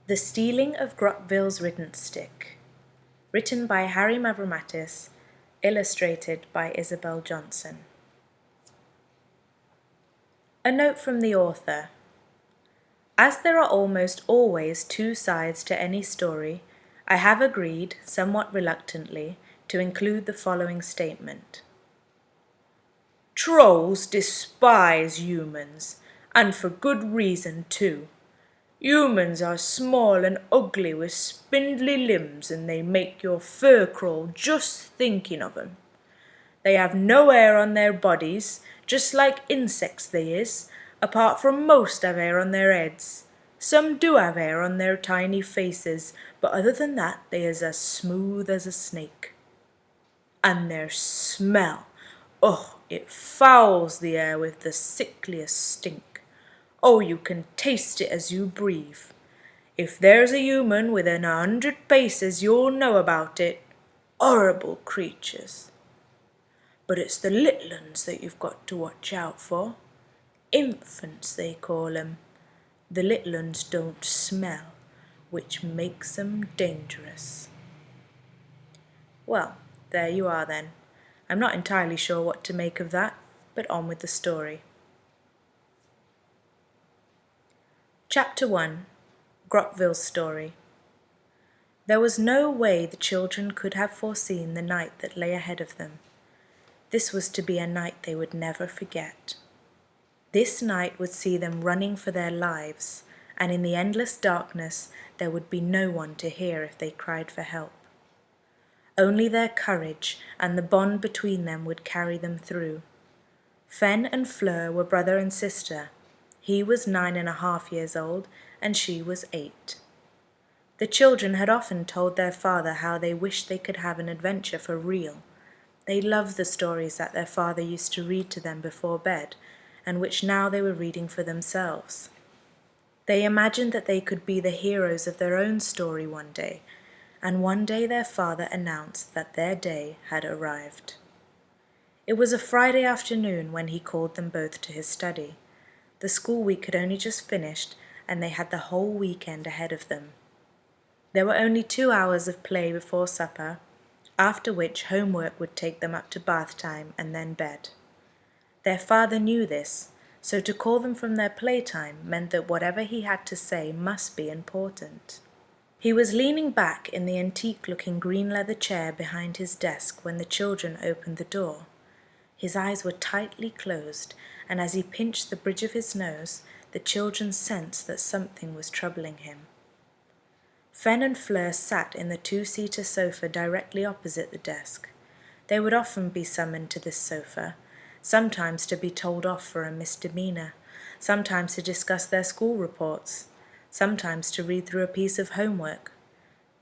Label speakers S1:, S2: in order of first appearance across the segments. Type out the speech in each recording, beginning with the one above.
S1: The Stealing of Grotvil's Riddance Stick. Written by Harry Mavromatis, illustrated by Isabel Johnson. A note from the author. As there are almost always two sides to any story, I have agreed, somewhat reluctantly, to include the following statement. Trolls despise humans, and for good reason too. Humans are small and ugly with spindly limbs, and they make your fur crawl just thinking of 'em. They have no hair on their bodies, just like insects they is, apart from most have hair on their heads. Some do have hair on their tiny faces, but other than that they is as smooth as a snake. And their smell, oh, it fouls the air with the sickliest stink. Oh, you can taste it as you breathe. If there's a human within 100 paces, you'll know about it. Horrible creatures. But it's the little uns that you've got to watch out for. Infants, they call 'em. The little uns don't smell, which makes 'em dangerous. Well, there you are then. I'm not entirely sure what to make of that, but on with the story. Chapter 1. Grotvil's Story. There was no way the children could have foreseen the night that lay ahead of them. This was to be a night they would never forget. This night would see them running for their lives, and in the endless darkness there would be no one to hear if they cried for help. Only their courage and the bond between them would carry them through. Fen and Fleur were brother and sister. He was 9.5 years old, and she was 8. The children had often told their father how they wished they could have an adventure for real. They loved the stories that their father used to read to them before bed, and which now they were reading for themselves. They imagined that they could be the heroes of their own story one day, and one day their father announced that their day had arrived. It was a Friday afternoon when he called them both to his study. The school week had only just finished, and they had the whole weekend ahead of them. There were only 2 hours of play before supper, after which homework would take them up to bath time and then bed. Their father knew this, so to call them from their playtime meant that whatever he had to say must be important. He was leaning back in the antique-looking green leather chair behind his desk when the children opened the door. His eyes were tightly closed, and as he pinched the bridge of his nose, the children sensed that something was troubling him. Fen and Fleur sat in the 2-seater sofa directly opposite the desk. They would often be summoned to this sofa, sometimes to be told off for a misdemeanor, sometimes to discuss their school reports, sometimes to read through a piece of homework,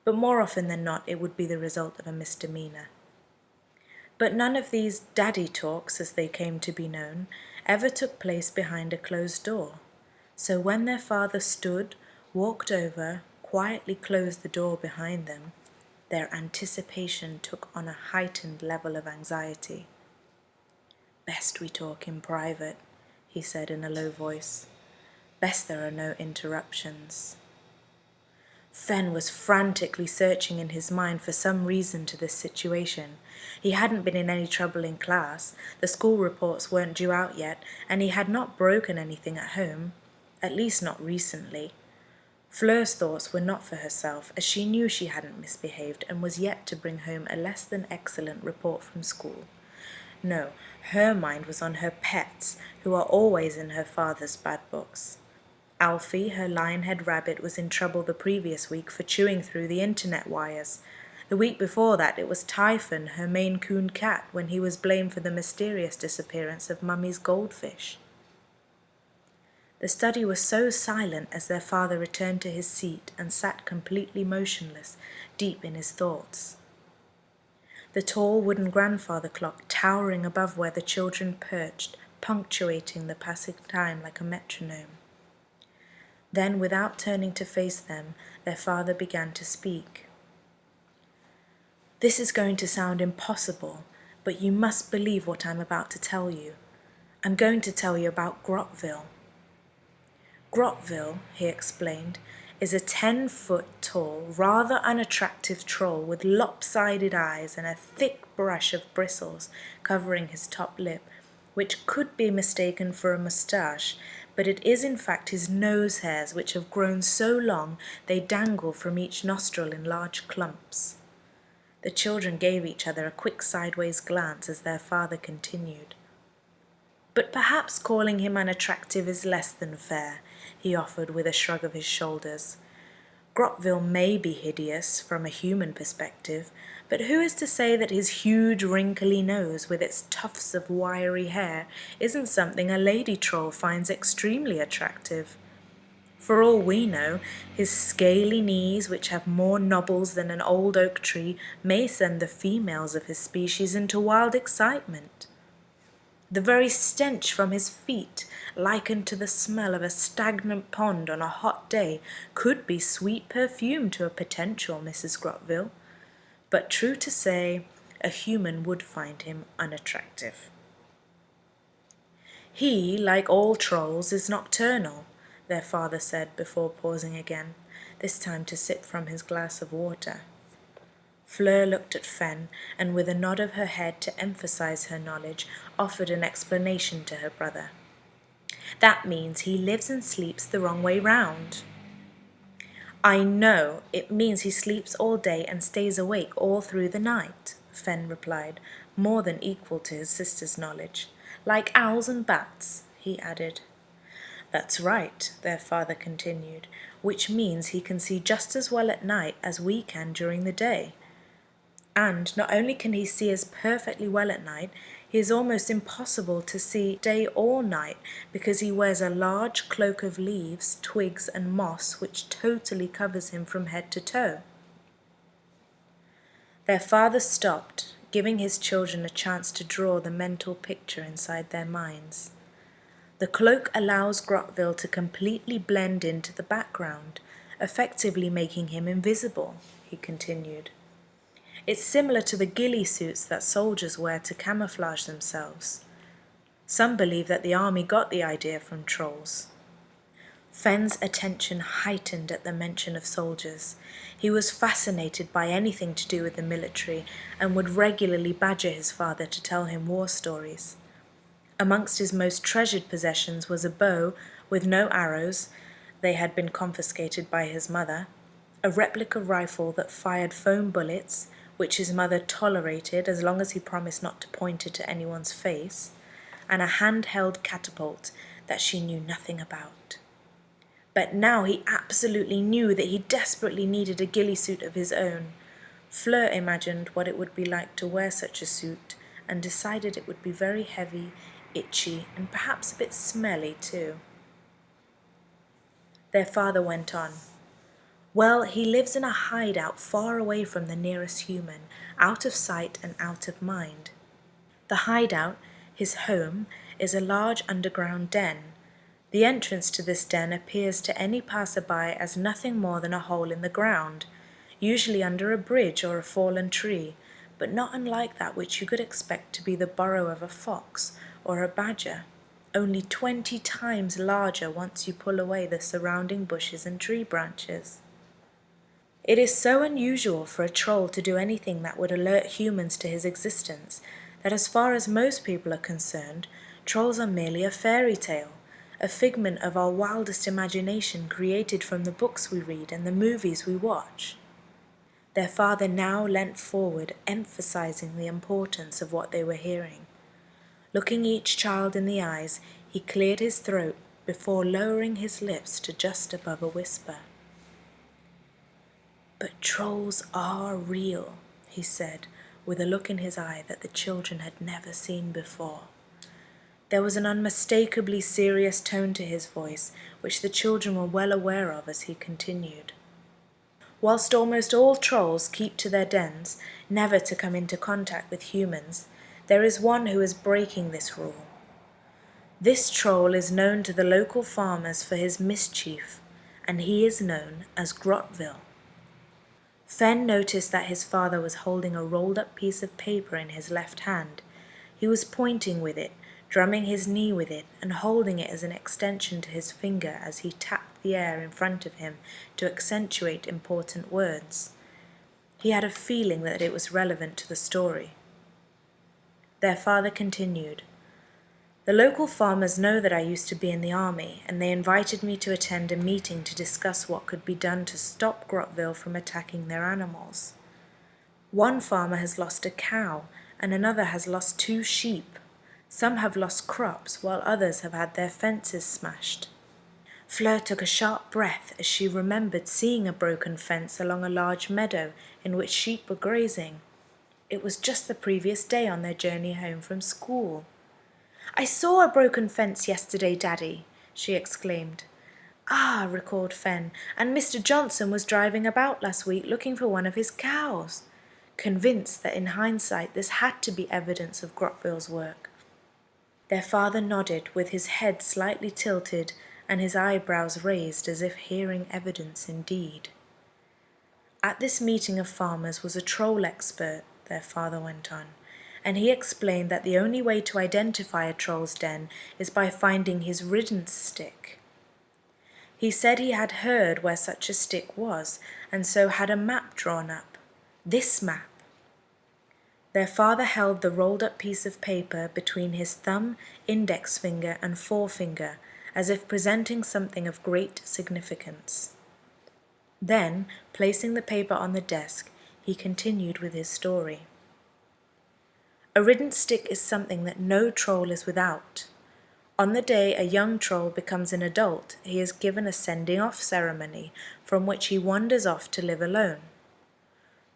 S1: but more often than not it would be the result of a misdemeanor. But none of these daddy talks, as they came to be known, ever took place behind a closed door. So when their father stood, walked over, quietly closed the door behind them, their anticipation took on a heightened level of anxiety. "Best we talk in private," he said in a low voice. "Best there are no interruptions." Fen was frantically searching in his mind for some reason to this situation. He hadn't been in any trouble in class, the school reports weren't due out yet, and he had not broken anything at home, at least not recently. Fleur's thoughts were not for herself, as she knew she hadn't misbehaved and was yet to bring home a less than excellent report from school. No, her mind was on her pets, who are always in her father's bad books. Alfie, her lion-head rabbit, was in trouble the previous week for chewing through the internet wires. The week before that it was Typhon, her Maine Coon cat, when he was blamed for the mysterious disappearance of Mummy's goldfish. The study was so silent as their father returned to his seat and sat completely motionless, deep in his thoughts. The tall wooden grandfather clock towering above where the children perched, punctuating the passing time like a metronome. Then, without turning to face them, their father began to speak. "This is going to sound impossible, but you must believe what I'm about to tell you. I'm going to tell you about Grotvil." "Grotvil," he explained, is a 10-foot tall, rather unattractive troll with lopsided eyes and a thick brush of bristles covering his top lip, which could be mistaken for a moustache, but it is in fact his nose hairs, which have grown so long they dangle from each nostril in large clumps. The children gave each other a quick sideways glance as their father continued. "But perhaps calling him unattractive is less than fair," he offered with a shrug of his shoulders. "Grotvil may be hideous from a human perspective, but who is to say that his huge wrinkly nose with its tufts of wiry hair isn't something a lady troll finds extremely attractive? For all we know, his scaly knees, which have more knobbles than an old oak tree, may send the females of his species into wild excitement. The very stench from his feet, likened to the smell of a stagnant pond on a hot day, could be sweet perfume to a potential Mrs. Grotvil. But true to say, a human would find him unattractive. He, like all trolls, is nocturnal," their father said before pausing again, this time to sip from his glass of water. Fleur looked at Fen, and with a nod of her head to emphasize her knowledge, offered an explanation to her brother. "That means he lives and sleeps the wrong way round." "I know, it means he sleeps all day and stays awake all through the night," Fen replied, more than equal to his sister's knowledge. "Like owls and bats," he added. "That's right," their father continued, "which means he can see just as well at night as we can during the day. And not only can he see as perfectly well at night, he is almost impossible to see day or night because he wears a large cloak of leaves, twigs, and moss which totally covers him from head to toe." Their father stopped, giving his children a chance to draw the mental picture inside their minds. "The cloak allows Grotvil to completely blend into the background, effectively making him invisible," he continued. "It's similar to the ghillie suits that soldiers wear to camouflage themselves. Some believe that the army got the idea from trolls." Fen's attention heightened at the mention of soldiers. He was fascinated by anything to do with the military and would regularly badger his father to tell him war stories. Amongst his most treasured possessions was a bow with no arrows, they had been confiscated by his mother, a replica rifle that fired foam bullets, which his mother tolerated as long as he promised not to point it to anyone's face, and a handheld catapult that she knew nothing about. But now he absolutely knew that he desperately needed a ghillie suit of his own. Fleur imagined what it would be like to wear such a suit and decided it would be very heavy, itchy, and perhaps a bit smelly too. Their father went on. "Well, he lives in a hideout far away from the nearest human, out of sight and out of mind. The hideout, his home, is a large underground den. The entrance to this den appears to any passerby as nothing more than a hole in the ground, usually under a bridge or a fallen tree, but not unlike that which you could expect to be the burrow of a fox or a badger, only 20 times larger once you pull away the surrounding bushes and tree branches. It is so unusual for a troll to do anything that would alert humans to his existence that as far as most people are concerned, trolls are merely a fairy tale, a figment of our wildest imagination created from the books we read and the movies we watch." Their father now leant forward, emphasizing the importance of what they were hearing. Looking each child in the eyes, he cleared his throat before lowering his lips to just above a whisper. "But trolls are real," he said, with a look in his eye that the children had never seen before. There was an unmistakably serious tone to his voice, which the children were well aware of as he continued. "Whilst almost all trolls keep to their dens, never to come into contact with humans, there is one who is breaking this rule. This troll is known to the local farmers for his mischief, and he is known as Grotvil." Fen noticed that his father was holding a rolled-up piece of paper in his left hand. He was pointing with it, drumming his knee with it, and holding it as an extension to his finger as he tapped the air in front of him to accentuate important words. He had a feeling that it was relevant to the story. Their father continued, "The local farmers know that I used to be in the army, and they invited me to attend a meeting to discuss what could be done to stop Grotvil from attacking their animals. One farmer has lost a cow, and another has lost 2 sheep. Some have lost crops, while others have had their fences smashed." Fleur took a sharp breath as she remembered seeing a broken fence along a large meadow in which sheep were grazing. It was just the previous day on their journey home from school. "I saw a broken fence yesterday, Daddy," she exclaimed. "Ah," recalled Fen, "and Mr. Johnson was driving about last week looking for one of his cows," convinced that in hindsight this had to be evidence of Grotvil's work. Their father nodded, with his head slightly tilted and his eyebrows raised as if hearing evidence indeed. At this meeting of farmers was a troll expert, their father went on, and he explained that the only way to identify a troll's den is by finding his riddance stick. He said he had heard where such a stick was, and so had a map drawn up. This map. Their father held the rolled-up piece of paper between his thumb, index finger, and forefinger, as if presenting something of great significance. Then, placing the paper on the desk, he continued with his story. "A riddance stick is something that no troll is without. On the day a young troll becomes an adult, he is given a sending-off ceremony from which he wanders off to live alone.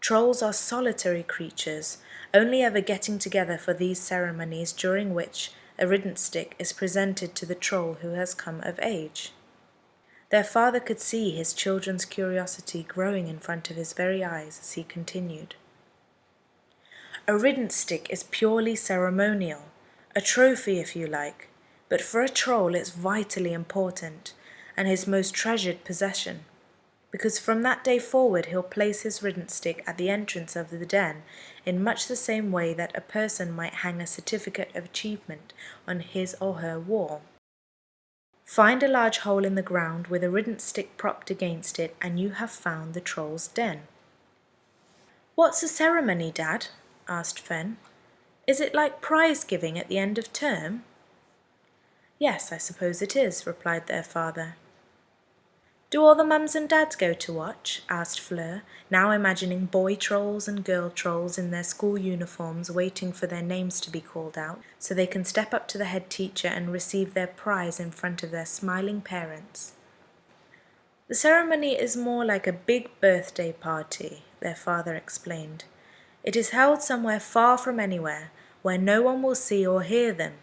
S1: Trolls are solitary creatures, only ever getting together for these ceremonies during which a riddance stick is presented to the troll who has come of age." Their father could see his children's curiosity growing in front of his very eyes as he continued. "A riddance stick is purely ceremonial, a trophy if you like, but for a troll it's vitally important, and his most treasured possession, because from that day forward he'll place his riddance stick at the entrance of the den in much the same way that a person might hang a certificate of achievement on his or her wall. Find a large hole in the ground with a riddance stick propped against it, and you have found the troll's den." "What's a ceremony, Dad?" asked Fen. "Is it like prize giving at the end of term?" "Yes, I suppose it is," replied their father. "Do all the mums and dads go to watch?" asked Fleur, now imagining boy trolls and girl trolls in their school uniforms waiting for their names to be called out, so they can step up to the head teacher and receive their prize in front of their smiling parents. "The ceremony is more like a big birthday party," their father explained. "It is held somewhere far from anywhere, where no one will see or hear them.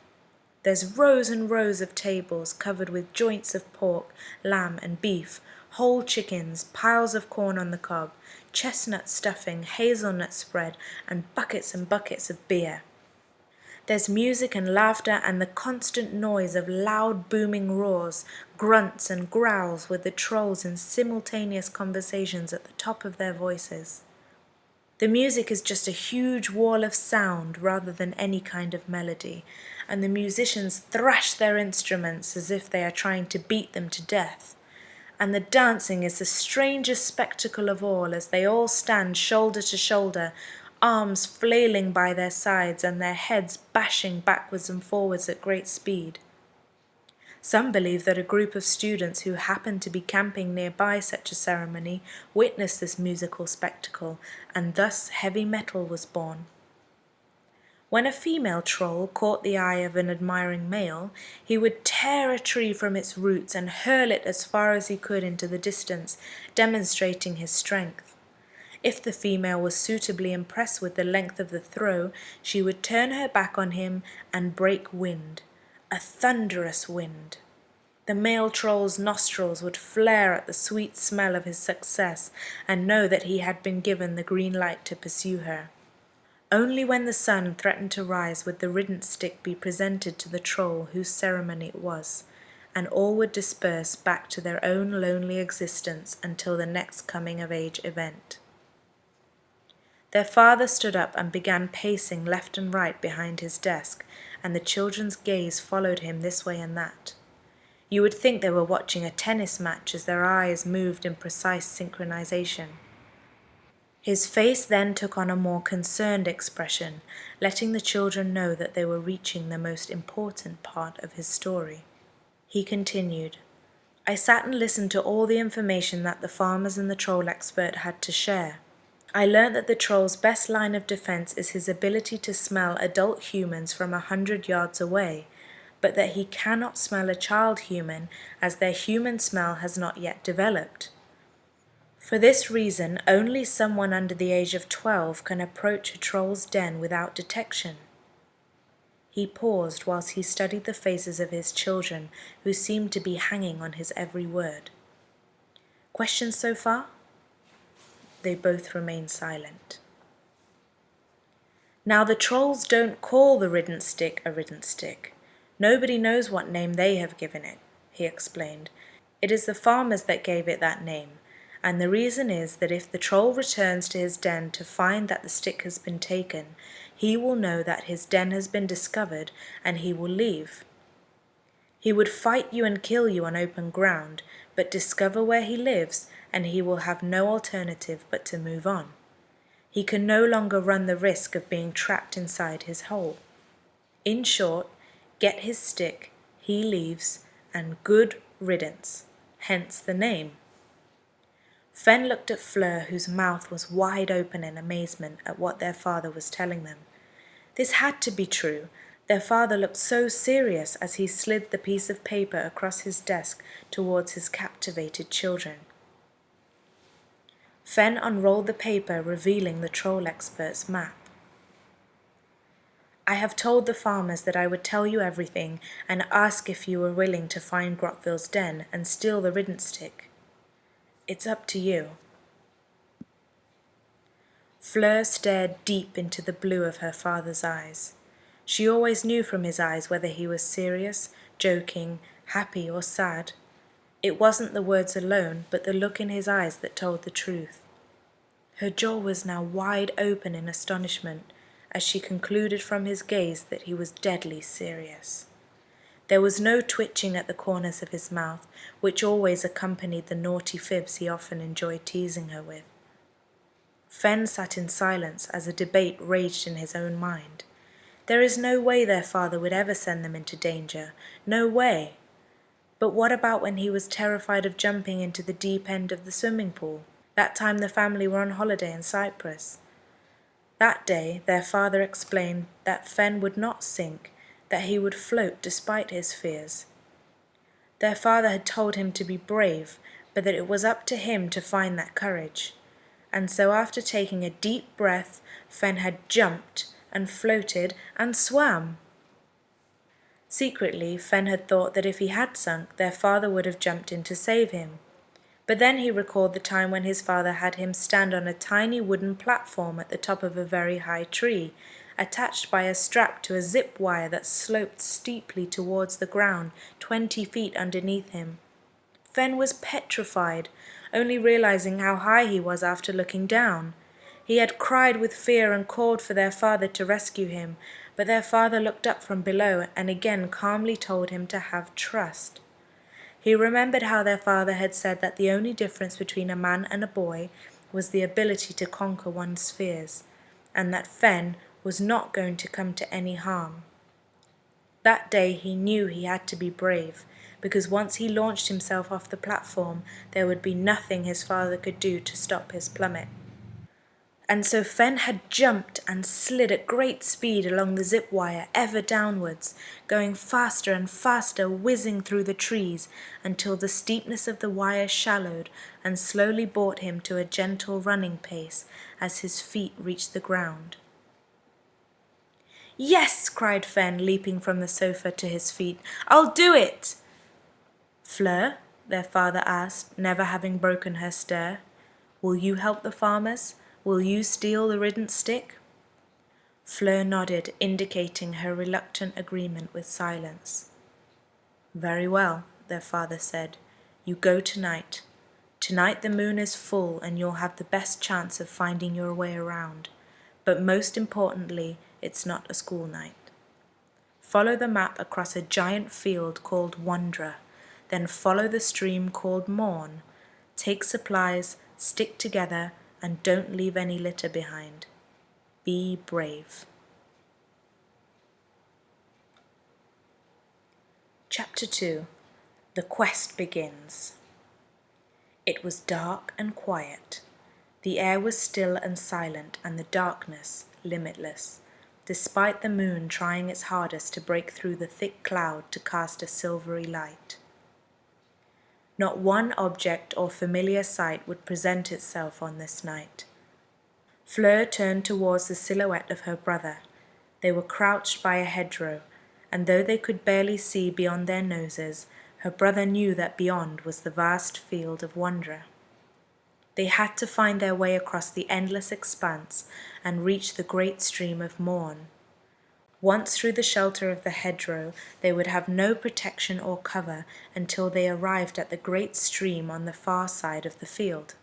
S1: There's rows and rows of tables covered with joints of pork, lamb, and beef, whole chickens, piles of corn on the cob, chestnut stuffing, hazelnut spread, and buckets of beer. There's music and laughter and the constant noise of loud booming roars, grunts and growls with the trolls in simultaneous conversations at the top of their voices. The music is just a huge wall of sound rather than any kind of melody, and the musicians thrash their instruments as if they are trying to beat them to death. And the dancing is the strangest spectacle of all, as they all stand shoulder to shoulder, arms flailing by their sides and their heads bashing backwards and forwards at great speed. Some believe that a group of students who happened to be camping nearby such a ceremony witnessed this musical spectacle, and thus heavy metal was born. When a female troll caught the eye of an admiring male, he would tear a tree from its roots and hurl it as far as he could into the distance, demonstrating his strength. If the female was suitably impressed with the length of the throw, she would turn her back on him and break wind. A thunderous wind. The male troll's nostrils would flare at the sweet smell of his success and know that he had been given the green light to pursue her. Only when the sun threatened to rise would the riddance stick be presented to the troll whose ceremony it was, and all would disperse back to their own lonely existence until the next coming-of-age event. Their father stood up and began pacing left and right behind his desk, and the children's gaze followed him this way and that. You would think they were watching a tennis match as their eyes moved in precise synchronization. His face then took on a more concerned expression, letting the children know that they were reaching the most important part of his story. He continued, I sat and listened to all the information that the farmers and the troll expert had to share. I learned that the troll's best line of defense is his ability to smell adult humans from 100 yards away, but that he cannot smell a child human as their human smell has not yet developed. For this reason, only someone under the age of 12 can approach a troll's den without detection. He paused whilst he studied the faces of his children, who seemed to be hanging on his every word. Questions so far? They both remained silent. Now the trolls don't call the Riddance stick a Riddance stick. Nobody knows what name they have given it, he explained. It is the farmers that gave it that name, and the reason is that if the troll returns to his den to find that the stick has been taken, he will know that his den has been discovered and he will leave. He would fight you and kill you on open ground, but discover where he lives and he will have no alternative but to move on. He can no longer run the risk of being trapped inside his hole. In short, get his stick, he leaves, and good riddance, hence the name. Fen looked at Fleur, whose mouth was wide open in amazement at what their father was telling them. This had to be true. Their father looked so serious as he slid the piece of paper across his desk towards his captivated children. Fen unrolled the paper, revealing the troll expert's map. I have told the farmers that I would tell you everything and ask if you were willing to find Grotvil's den and steal the riddance stick. It's up to you. Fleur stared deep into the blue of her father's eyes. She always knew from his eyes whether he was serious, joking, happy or sad. It wasn't the words alone, but the look in his eyes that told the truth. Her jaw was now wide open in astonishment as she concluded from his gaze that he was deadly serious. There was no twitching at the corners of his mouth, which always accompanied the naughty fibs he often enjoyed teasing her with. Fen sat in silence as a debate raged in his own mind. There is no way their father would ever send them into danger. No way. But what about when he was terrified of jumping into the deep end of the swimming pool? That time the family were on holiday in Cyprus. That day their father explained that Fen would not sink, that he would float despite his fears. Their father had told him to be brave, but that it was up to him to find that courage. And so after taking a deep breath, Fen had jumped and floated and swam. Secretly, Fen had thought that if he had sunk, their father would have jumped in to save him. But then he recalled the time when his father had him stand on a tiny wooden platform at the top of a very high tree, attached by a strap to a zip wire that sloped steeply towards the ground 20 feet underneath him. Fen was petrified, only realizing how high he was after looking down. He had cried with fear and called for their father to rescue him, but their father looked up from below and again calmly told him to have trust. He remembered how their father had said that the only difference between a man and a boy was the ability to conquer one's fears, and that Fen was not going to come to any harm. That day he knew he had to be brave, because once he launched himself off the platform, there would be nothing his father could do to stop his plummet. And so Fen had jumped and slid at great speed along the zip wire, ever downwards, going faster and faster, whizzing through the trees, until the steepness of the wire shallowed and slowly brought him to a gentle running pace as his feet reached the ground. "Yes!" cried Fen, leaping from the sofa to his feet. "I'll do it!" "Fleur," their father asked, never having broken her stare, "will you help the farmers? Will you steal the riddance stick?" Fleur nodded, indicating her reluctant agreement with silence. "Very well," their father said. "You go tonight. Tonight the moon is full and you'll have the best chance of finding your way around. But most importantly, it's not a school night. Follow the map across a giant field called Wandra. then follow the stream called Maun. Take supplies, stick together, and don't leave any litter behind. Be brave. Chapter 2. The Quest Begins. It was dark and quiet. The air was still and silent, and the darkness limitless, despite the moon trying its hardest to break through the thick cloud to cast a silvery light. Not one object or familiar sight would present itself on this night. Fleur turned towards the silhouette of her brother. They were crouched by a hedgerow, and though they could barely see beyond their noses, her brother knew that beyond was the vast field of Wandra. They had to find their way across the endless expanse and reach the great stream of Maun. Once through the shelter of the hedgerow, they would have no protection or cover until they arrived at the great stream on the far side of the field.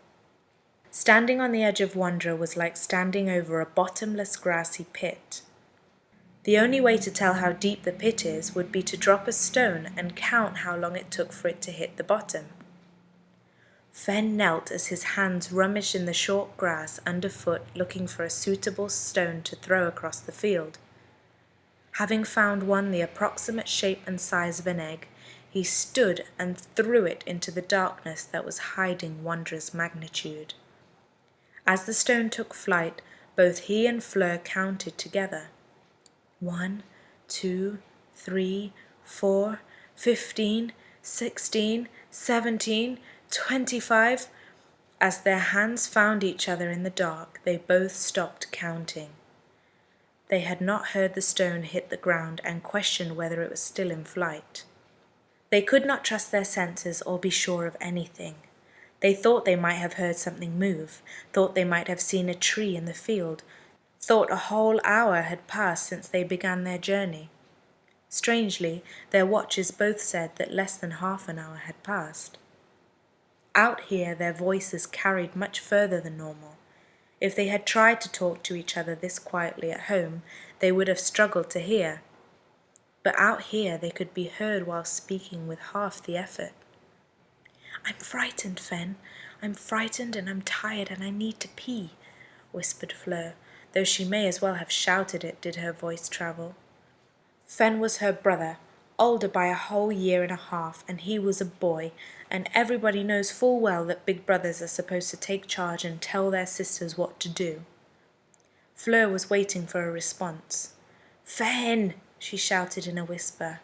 S1: Standing on the edge of Wandra was like standing over a bottomless grassy pit. The only way to tell how deep the pit is would be to drop a stone and count how long it took for it to hit the bottom. Fen knelt as his hands rummaged in the short grass underfoot, looking for a suitable stone to throw across the field. Having found one the approximate shape and size of an egg, he stood and threw it into the darkness that was hiding Wandra's magnitude. As the stone took flight, both he and Fleur counted together. 1, 2, 3, 4, 15, 16, 17, 25. As their hands found each other in the dark, they both stopped counting. They had not heard the stone hit the ground and questioned whether it was still in flight. They could not trust their senses or be sure of anything. They thought they might have heard something move, thought they might have seen a tree in the field, thought a whole hour had passed since they began their journey. Strangely, their watches both said that less than half an hour had passed. Out here, their voices carried much further than normal. If they had tried to talk to each other this quietly at home, they would have struggled to hear. But out here they could be heard while speaking with half the effort. "I'm frightened, Fen. I'm frightened and I'm tired and I need to pee," whispered Fleur, though she may as well have shouted it did her voice travel. Fen was her brother, older by a whole year and a half, and he was a boy, and everybody knows full well that big brothers are supposed to take charge and tell their sisters what to do. Fleur was waiting for a response. "Fen!" she shouted in a whisper.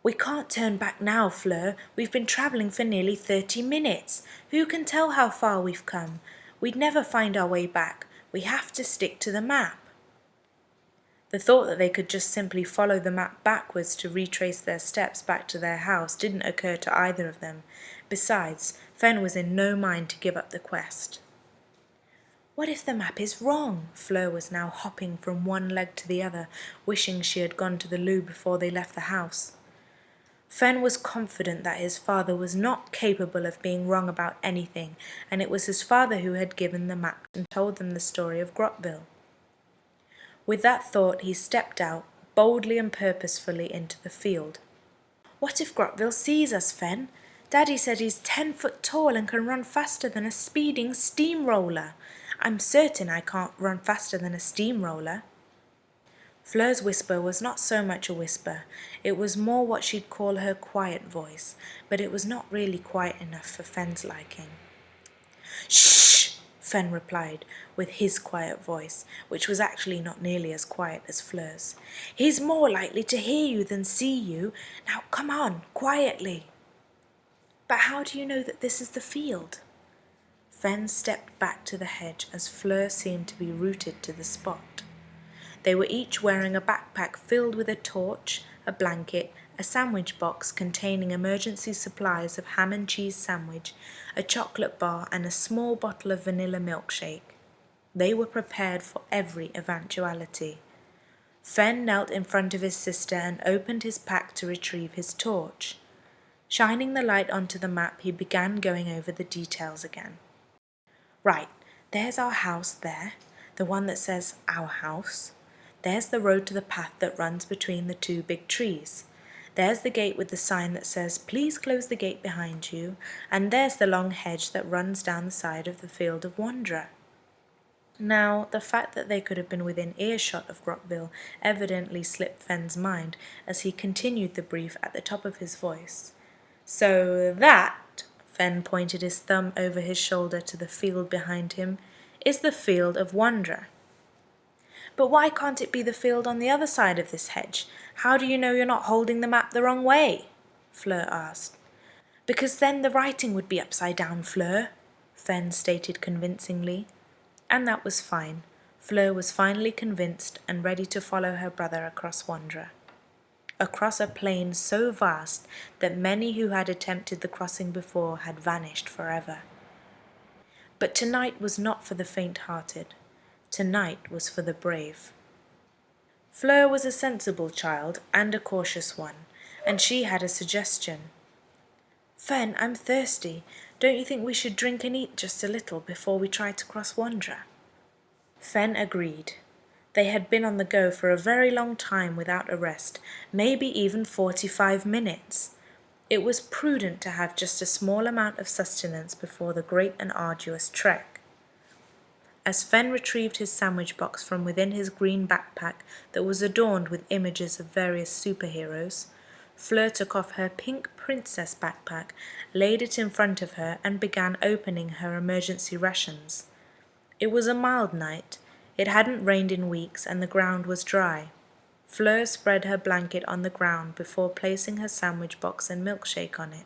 S1: "We can't turn back now, Fleur. We've been travelling for nearly 30 minutes. Who can tell how far we've come? We'd never find our way back. We have to stick to the map." The thought that they could just simply follow the map backwards to retrace their steps back to their house didn't occur to either of them. Besides, Fen was in no mind to give up the quest. "What if the map is wrong?" Fleur was now hopping from one leg to the other, wishing she had gone to the loo before they left the house. Fen was confident that his father was not capable of being wrong about anything, and it was his father who had given the map and told them the story of Grotvil. With that thought, he stepped out, boldly and purposefully, into the field. "What if Grotvil sees us, Fen? Daddy said he's 10 foot tall and can run faster than a speeding steamroller. I'm certain I can't run faster than a steamroller." Fleur's whisper was not so much a whisper. It was more what she'd call her quiet voice, but it was not really quiet enough for Fen's liking. "Shh!" Fen replied, with his quiet voice, which was actually not nearly as quiet as Fleur's. "He's more likely to hear you than see you. Now come on, quietly." "But how do you know that this is the field?" Fen stepped back to the hedge as Fleur seemed to be rooted to the spot. They were each wearing a backpack filled with a torch, a blanket, a sandwich box containing emergency supplies of ham and cheese sandwich, a chocolate bar, and a small bottle of vanilla milkshake. They were prepared for every eventuality. Fen knelt in front of his sister and opened his pack to retrieve his torch. Shining the light onto the map, he began going over the details again. "Right, there's our house there, the one that says our house. There's the road to the path that runs between the two big trees. There's the gate with the sign that says, 'Please close the gate behind you,' and there's the long hedge that runs down the side of the field of Wandra." Now, the fact that they could have been within earshot of Grotvil evidently slipped Fenn's mind as he continued the brief at the top of his voice. "So that," Fenn pointed his thumb over his shoulder to the field behind him, "is the field of Wandra." "But why can't it be the field on the other side of this hedge? How do you know you're not holding the map the wrong way?" Fleur asked. "Because then the writing would be upside down, Fleur," Fenn stated convincingly. And that was fine. Fleur was finally convinced and ready to follow her brother across Wandra. Across a plain so vast that many who had attempted the crossing before had vanished forever. But tonight was not for the faint-hearted. Tonight was for the brave. Fleur was a sensible child and a cautious one, and she had a suggestion. "Fen, I'm thirsty. Don't you think we should drink and eat just a little before we try to cross Wandra?" Fen agreed. They had been on the go for a very long time without a rest, maybe even 45 minutes. It was prudent to have just a small amount of sustenance before the great and arduous trek. As Fen retrieved his sandwich box from within his green backpack that was adorned with images of various superheroes, Fleur took off her pink princess backpack, laid it in front of her, and began opening her emergency rations. It was a mild night. It hadn't rained in weeks, and the ground was dry. Fleur spread her blanket on the ground before placing her sandwich box and milkshake on it.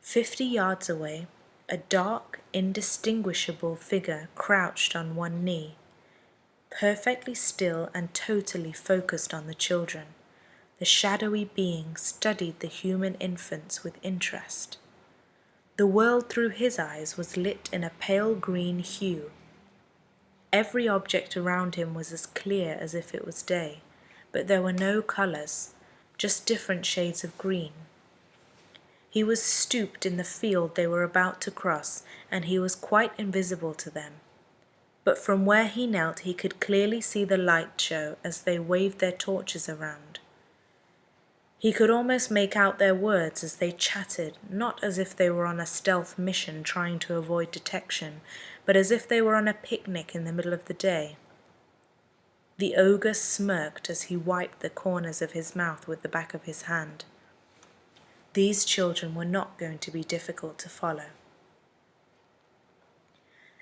S1: 50 yards away, a dark, indistinguishable figure crouched on one knee, perfectly still and totally focused on the children. The shadowy being studied the human infants with interest. The world through his eyes was lit in a pale green hue. Every object around him was as clear as if it was day, but there were no colours, just different shades of green. He was stooped in the field they were about to cross, and he was quite invisible to them. But from where he knelt he could clearly see the light show as they waved their torches around. He could almost make out their words as they chattered, not as if they were on a stealth mission trying to avoid detection, but as if they were on a picnic in the middle of the day. The ogre smirked as he wiped the corners of his mouth with the back of his hand. These children were not going to be difficult to follow.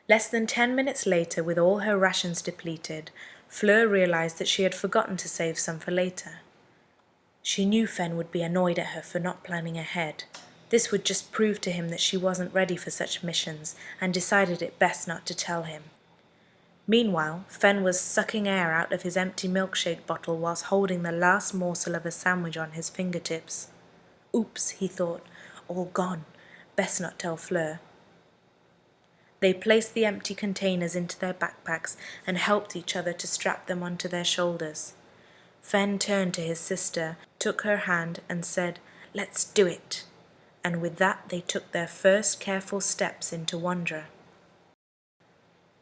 S1: Less than 10 minutes later, with all her rations depleted, Fleur realized that she had forgotten to save some for later. She knew Fen would be annoyed at her for not planning ahead. This would just prove to him that she wasn't ready for such missions, and decided it best not to tell him. Meanwhile, Fen was sucking air out of his empty milkshake bottle whilst holding the last morsel of a sandwich on his fingertips. Oops, he thought, all gone. Best not tell Fleur. They placed the empty containers into their backpacks and helped each other to strap them onto their shoulders. Fen turned to his sister, took her hand and said, "Let's do it." And with that they took their first careful steps into Wandra.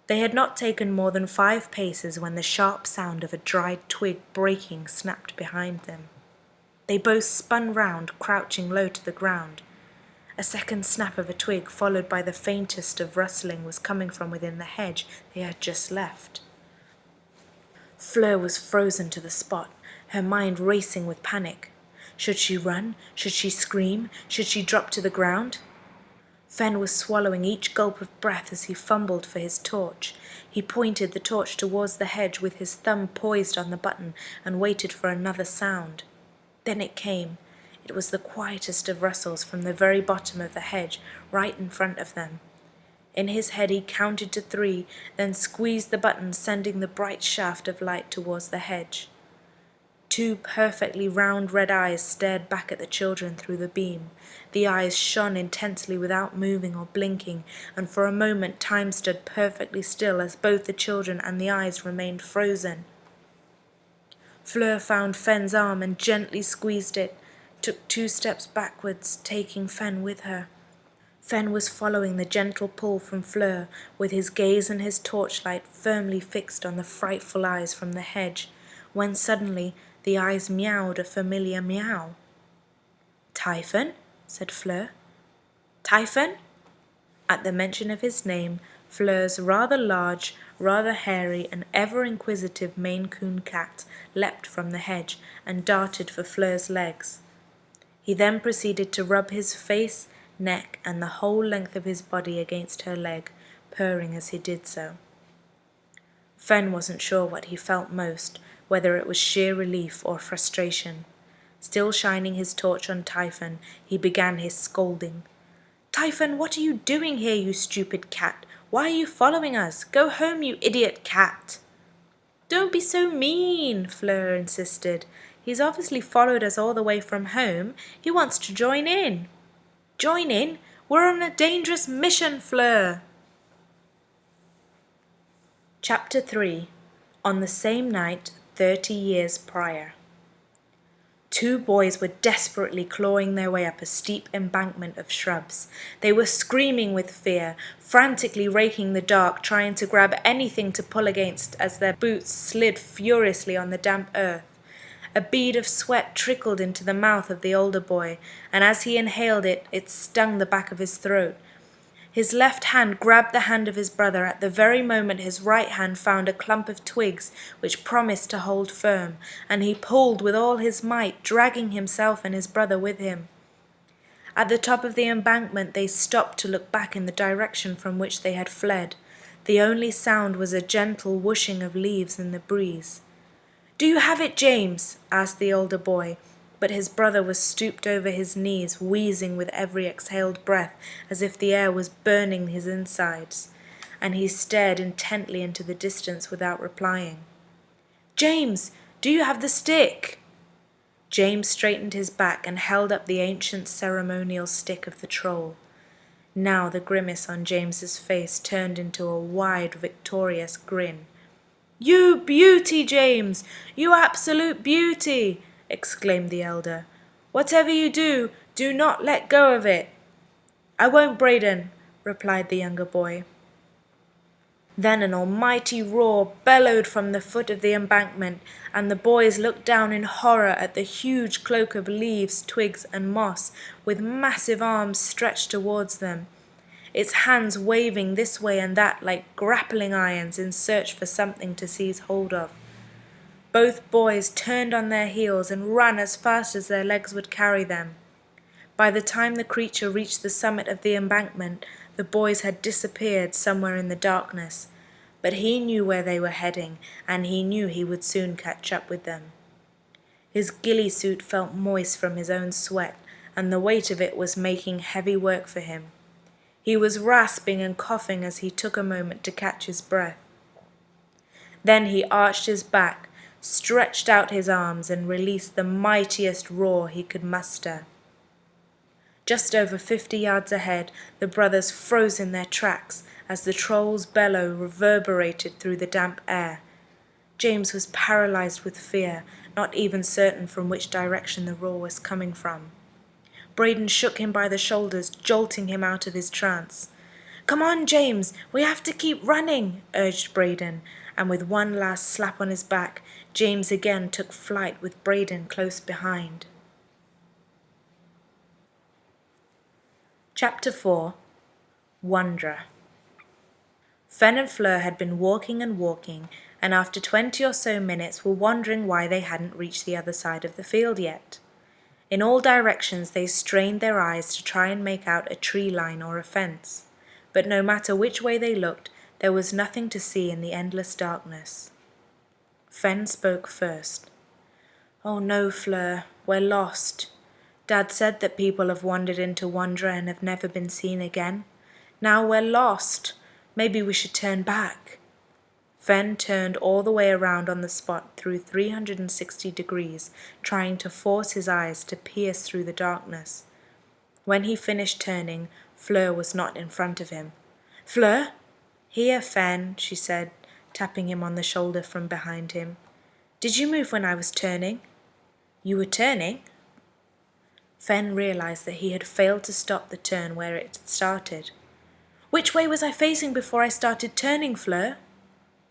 S1: They had not taken more than 5 paces when the sharp sound of a dried twig breaking snapped behind them. They both spun round, crouching low to the ground. A second snap of a twig, followed by the faintest of rustling, was coming from within the hedge they had just left. Fleur was frozen to the spot, her mind racing with panic. Should she run? Should she scream? Should she drop to the ground? Fen was swallowing each gulp of breath as he fumbled for his torch. He pointed the torch towards the hedge with his thumb poised on the button and waited for another sound. Then it came. It was the quietest of rustles from the very bottom of the hedge, right in front of them. In his head he counted to 3, then squeezed the button, sending the bright shaft of light towards the hedge. 2 perfectly round red eyes stared back at the children through the beam. The eyes shone intensely without moving or blinking, and for a moment time stood perfectly still as both the children and the eyes remained frozen. Fleur found Fen's arm and gently squeezed it, took 2 steps backwards, taking Fen with her. Fen was following the gentle pull from Fleur, with his gaze and his torchlight firmly fixed on the frightful eyes from the hedge, when suddenly The eyes meowed a familiar meow. "Typhon?" said Fleur. "Typhon?" At the mention of his name, Fleur's rather large, rather hairy, and ever inquisitive Maine Coon cat leapt from the hedge and darted for Fleur's legs. He then proceeded to rub his face, neck, and the whole length of his body against her leg, purring as he did so. Fen wasn't sure what he felt most, whether it was sheer relief or frustration. Still shining his torch on Typhon, he began his scolding. "Typhon, what are you doing here, you stupid cat? Why are you following us? Go home, you idiot cat!" "Don't be so mean," Fleur insisted. "He's obviously followed us all the way from home. He wants to join in." "Join in? We're on a dangerous mission, Fleur." Chapter 3. On the same night, 30 years prior. Two boys were desperately clawing their way up a steep embankment of shrubs. They were screaming with fear, frantically raking the dark, trying to grab anything to pull against as their boots slid furiously on the damp earth. A bead of sweat trickled into the mouth of the older boy, and as he inhaled it, it stung the back of his throat. His left hand grabbed the hand of his brother at the very moment his right hand found a clump of twigs which promised to hold firm, and he pulled with all his might, dragging himself and his brother with him. At the top of the embankment they stopped to look back in the direction from which they had fled. The only sound was a gentle whooshing of leaves in the breeze. "Do you have it, James?" asked the older boy, but his brother was stooped over his knees, wheezing with every exhaled breath as if the air was burning his insides, and he stared intently into the distance without replying. "James, do you have the stick?" James straightened his back and held up the ancient ceremonial stick of the troll. Now the grimace on James's face turned into a wide, victorious grin. "You beauty, James! You absolute beauty!" exclaimed the elder. "Whatever you do, do not let go of it." "I won't, Braden," replied the younger boy. Then an almighty roar bellowed from the foot of the embankment, and the boys looked down in horror at the huge cloak of leaves, twigs, and moss, with massive arms stretched towards them, its hands waving this way and that like grappling irons in search for something to seize hold of. Both boys turned on their heels and ran as fast as their legs would carry them. By the time the creature reached the summit of the embankment, the boys had disappeared somewhere in the darkness. But he knew where they were heading, and he knew he would soon catch up with them. His ghillie suit felt moist from his own sweat, and the weight of it was making heavy work for him. He was rasping and coughing as he took a moment to catch his breath. Then he arched his back, stretched out his arms, and released the mightiest roar he could muster. Just over 50 yards ahead, the brothers froze in their tracks as the troll's bellow reverberated through the damp air. James was paralyzed with fear, not even certain from which direction the roar was coming from. Braden shook him by the shoulders, jolting him out of his trance. "Come on, James, we have to keep running," urged Braden, and with one last slap on his back, James again took flight with Braden close behind. Chapter 4. Wandra. Fen and Fleur had been walking and walking, and after 20 or so minutes were wondering why they hadn't reached the other side of the field yet. In all directions they strained their eyes to try and make out a tree line or a fence, but no matter which way they looked, there was nothing to see in the endless darkness. Fen spoke first. "Oh no, Fleur, we're lost. Dad said that people have wandered into Wandra and have never been seen again. Now we're lost. Maybe we should turn back." Fen turned all the way around on the spot through 360 degrees, trying to force his eyes to pierce through the darkness. When he finished turning, Fleur was not in front of him. "Fleur?" "Here, Fen," she said, tapping him on the shoulder from behind him. "Did you move when I was turning?" "You were turning?" Fen realized that he had failed to stop the turn where it had started. "Which way was I facing before I started turning, Fleur?"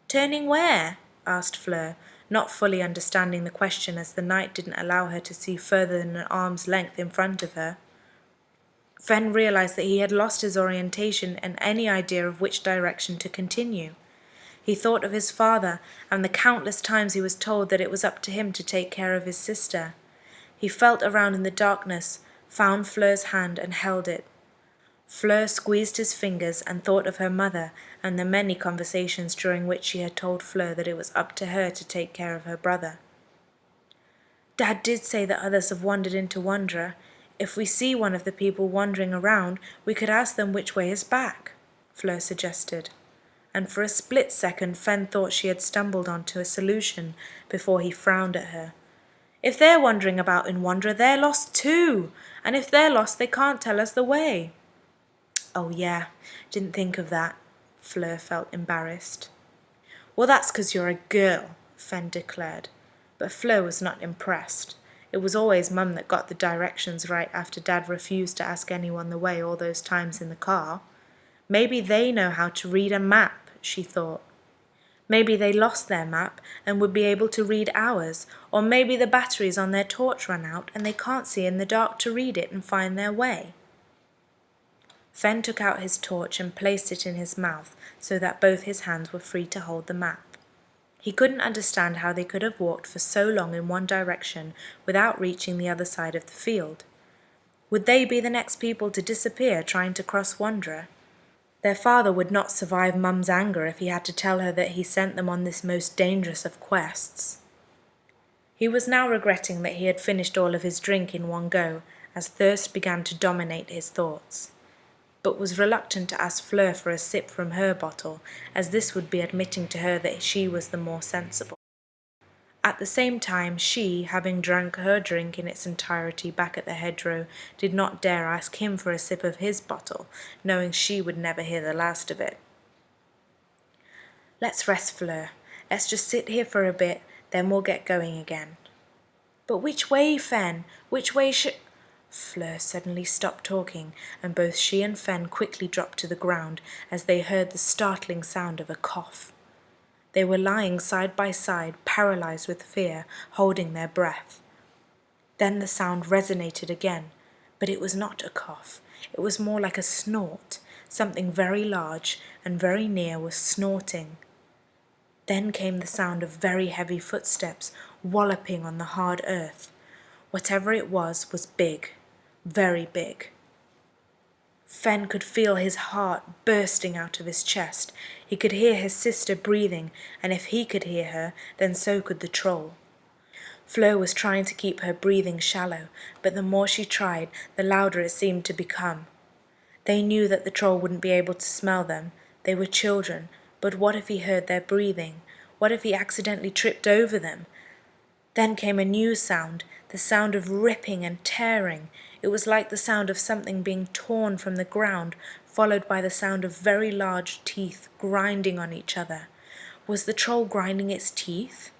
S1: "Turning where?" asked Fleur, not fully understanding the question as the night didn't allow her to see further than an arm's length in front of her. Fen realized that he had lost his orientation and any idea of which direction to continue. He thought of his father and the countless times he was told that it was up to him to take care of his sister. He felt around in the darkness, found Fleur's hand and held it. Fleur squeezed his fingers and thought of her mother and the many conversations during which she had told Fleur that it was up to her to take care of her brother. Dad did say that others have wandered into Wandra. If we see one of the people wandering around, we could ask them which way is back, Fleur suggested. And for a split second Fen thought she had stumbled onto a solution before he frowned at her. If they're wandering about in Wandra, they're lost too, and if they're lost they can't tell us the way. Oh yeah, didn't think of that. Fleur felt embarrassed. Well, that's 'cause you're a girl, Fen declared. But Fleur was not impressed. It was always Mum that got the directions right after Dad refused to ask anyone the way all those times in the car. Maybe they know how to read a map, she thought. Maybe they lost their map and would be able to read ours, or maybe the batteries on their torch run out and they can't see in the dark to read it and find their way. Fen took out his torch and placed it in his mouth so that both his hands were free to hold the map. He couldn't understand how they could have walked for so long in one direction without reaching the other side of the field. Would they be the next people to disappear trying to cross Wandra? Their father would not survive Mum's anger if he had to tell her that he sent them on this most dangerous of quests. He was now regretting that he had finished all of his drink in one go, as thirst began to dominate his thoughts, but was reluctant to ask Fleur for a sip from her bottle, as this would be admitting to her that she was the more sensible. At the same time, she, having drunk her drink in its entirety back at the hedgerow, did not dare ask him for a sip of his bottle, knowing she would never hear the last of it. Let's rest, Fleur. Let's just sit here for a bit, then we'll get going again. But which way, Fen? Which way should... Fleur suddenly stopped talking, and both she and Fen quickly dropped to the ground as they heard the startling sound of a cough. They were lying side by side, paralyzed with fear, holding their breath. Then the sound resonated again, but it was not a cough. It was more like a snort. Something very large and very near was snorting. Then came the sound of very heavy footsteps walloping on the hard earth. Whatever it was big, very big. Fen could feel his heart bursting out of his chest. He could hear his sister breathing, and if he could hear her, then so could the troll. Fleur was trying to keep her breathing shallow, but the more she tried, the louder it seemed to become. They knew that the troll wouldn't be able to smell them. They were children, but what if he heard their breathing? What if he accidentally tripped over them? Then came a new sound, the sound of ripping and tearing. It was like the sound of something being torn from the ground, followed by the sound of very large teeth grinding on each other. Was the troll grinding its teeth?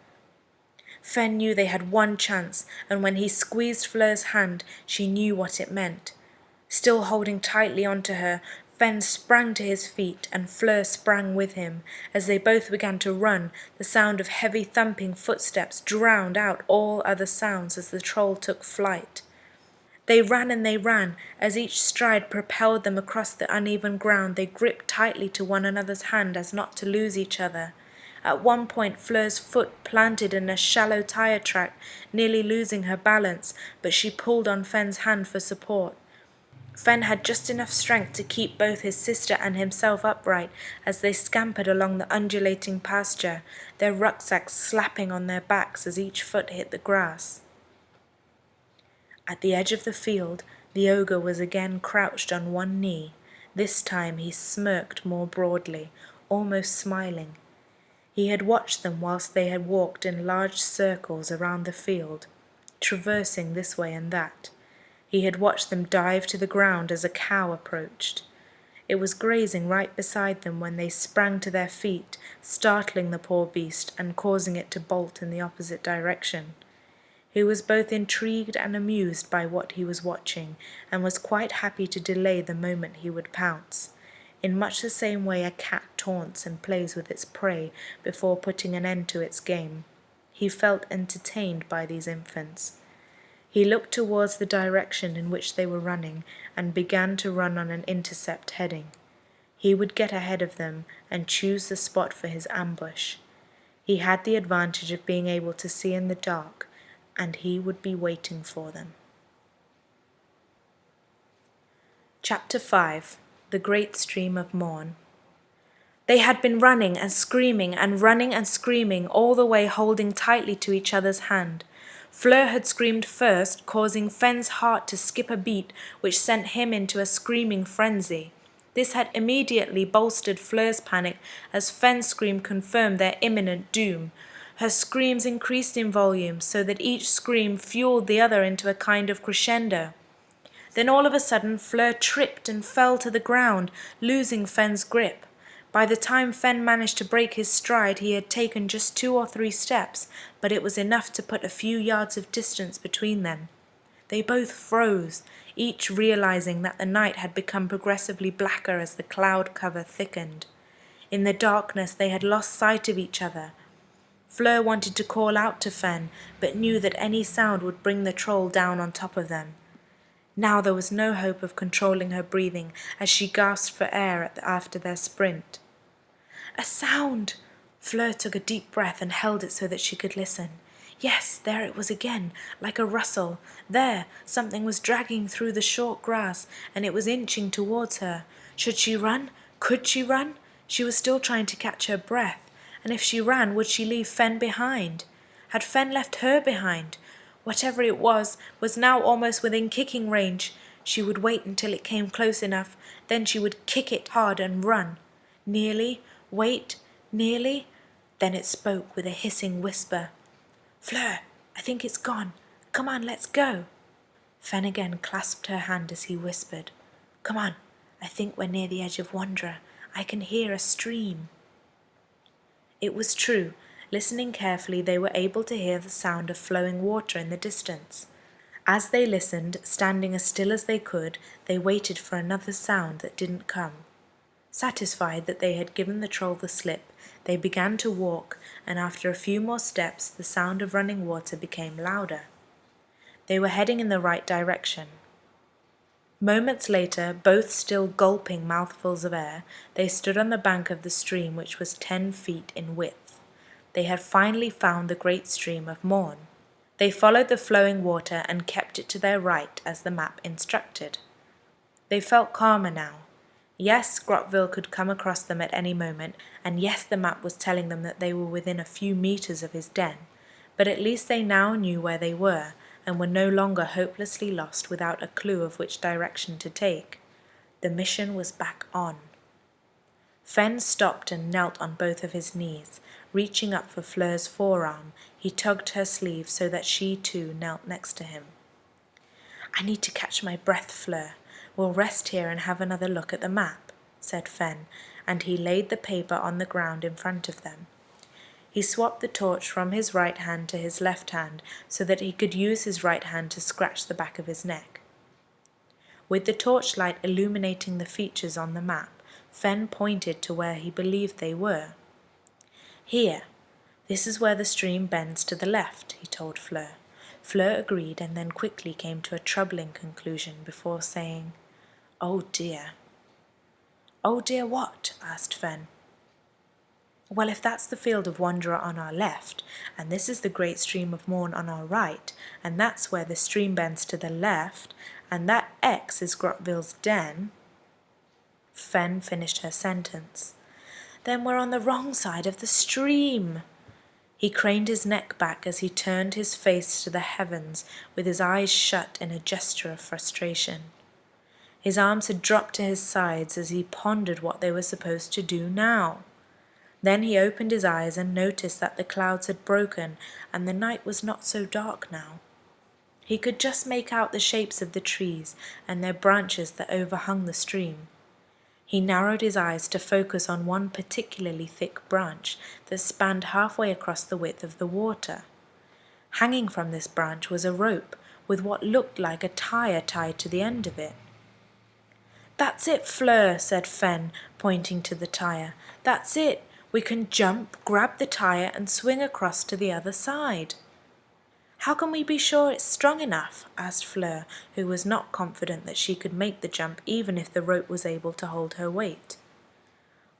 S1: Fen knew they had one chance, and when he squeezed Fleur's hand, she knew what it meant. Still holding tightly onto her, Fen sprang to his feet, and Fleur sprang with him. As they both began to run, the sound of heavy thumping footsteps drowned out all other sounds as the troll took flight. They ran and they ran. As each stride propelled them across the uneven ground, they gripped tightly to one another's hand as not to lose each other. At one point, Fleur's foot planted in a shallow tire track, nearly losing her balance, but she pulled on Fen's hand for support. Fen had just enough strength to keep both his sister and himself upright as they scampered along the undulating pasture, their rucksacks slapping on their backs as each foot hit the grass. At the edge of the field, the ogre was again crouched on one knee. This time he smirked more broadly, almost smiling. He had watched them whilst they had walked in large circles around the field, traversing this way and that. He had watched them dive to the ground as a cow approached. It was grazing right beside them when they sprang to their feet, startling the poor beast and causing it to bolt in the opposite direction. He was both intrigued and amused by what he was watching, and was quite happy to delay the moment he would pounce, in much the same way a cat taunts and plays with its prey before putting an end to its game. He felt entertained by these infants. He looked towards the direction in which they were running and began to run on an intercept heading. He would get ahead of them and choose the spot for his ambush. He had the advantage of being able to see in the dark, and he would be waiting for them. Chapter 5. The Great Stream of Maun. They had been running and screaming and running and screaming, all the way holding tightly to each other's hand. Fleur had screamed first, causing Fenn's heart to skip a beat, which sent him into a screaming frenzy. This had immediately bolstered Fleur's panic, as Fenn's scream confirmed their imminent doom. Her screams increased in volume, so that each scream fueled the other into a kind of crescendo. Then all of a sudden Fleur tripped and fell to the ground, losing Fenn's grip. By the time Fenn managed to break his stride, he had taken just 2 or 3 steps, but it was enough to put a few yards of distance between them. They both froze, each realizing that the night had become progressively blacker as the cloud cover thickened. In the darkness they had lost sight of each other. Fleur wanted to call out to Fenn, but knew that any sound would bring the troll down on top of them. Now there was no hope of controlling her breathing as she gasped for air after their sprint. A sound! Fleur took a deep breath and held it so that she could listen. Yes, there it was again, like a rustle. There, something was dragging through the short grass, and it was inching towards her. Should she run? Could she run? She was still trying to catch her breath. And if she ran, would she leave Fenn behind? Had Fenn left her behind? Whatever it was now almost within kicking range. She would wait until it came close enough, then she would kick it hard and run. Nearly, wait, nearly. Then it spoke with a hissing whisper. Fleur, I think it's gone. Come on, let's go. Fenn again clasped her hand as he whispered. Come on, I think we're near the edge of Wandra. I can hear a stream. It was true. Listening carefully, they were able to hear the sound of flowing water in the distance. As they listened, standing as still as they could, they waited for another sound that didn't come. Satisfied that they had given the troll the slip, they began to walk, and after a few more steps, the sound of running water became louder. They were heading in the right direction. Moments later, both still gulping mouthfuls of air, they stood on the bank of the stream, which was 10 feet in width. They had finally found the great stream of Maun. They followed the flowing water and kept it to their right as the map instructed. They felt calmer now. Yes, Grotvil could come across them at any moment, and yes, the map was telling them that they were within a few meters of his den, but at least they now knew where they were, and were no longer hopelessly lost without a clue of which direction to take. The mission was back on. Fenn stopped and knelt on both of his knees. Reaching up for Fleur's forearm, he tugged her sleeve so that she too knelt next to him. I need to catch my breath, Fleur. We'll rest here and have another look at the map, said Fenn, and he laid the paper on the ground in front of them. He swapped the torch from his right hand to his left hand so that he could use his right hand to scratch the back of his neck. With the torchlight illuminating the features on the map, Fenn pointed to where he believed they were. Here, this is where the stream bends to the left, he told Fleur. Fleur agreed and then quickly came to a troubling conclusion before saying, Oh dear. Oh dear what? Asked Fenn. Well, if that's the field of Wandra on our left, and this is the great stream of Maun on our right, and that's where the stream bends to the left, and that X is Grotvil's den. Fenn finished her sentence. Then we're on the wrong side of the stream. He craned his neck back as he turned his face to the heavens with his eyes shut in a gesture of frustration. His arms had dropped to his sides as he pondered what they were supposed to do now. Then he opened his eyes and noticed that the clouds had broken and the night was not so dark now. He could just make out the shapes of the trees and their branches that overhung the stream. He narrowed his eyes to focus on one particularly thick branch that spanned halfway across the width of the water. Hanging from this branch was a rope with what looked like a tire tied to the end of it. That's it, Fleur, said Fenn, pointing to the tire. That's it. We can jump, grab the tire, and swing across to the other side." "How can we be sure it's strong enough?" asked Fleur, who was not confident that she could make the jump even if the rope was able to hold her weight.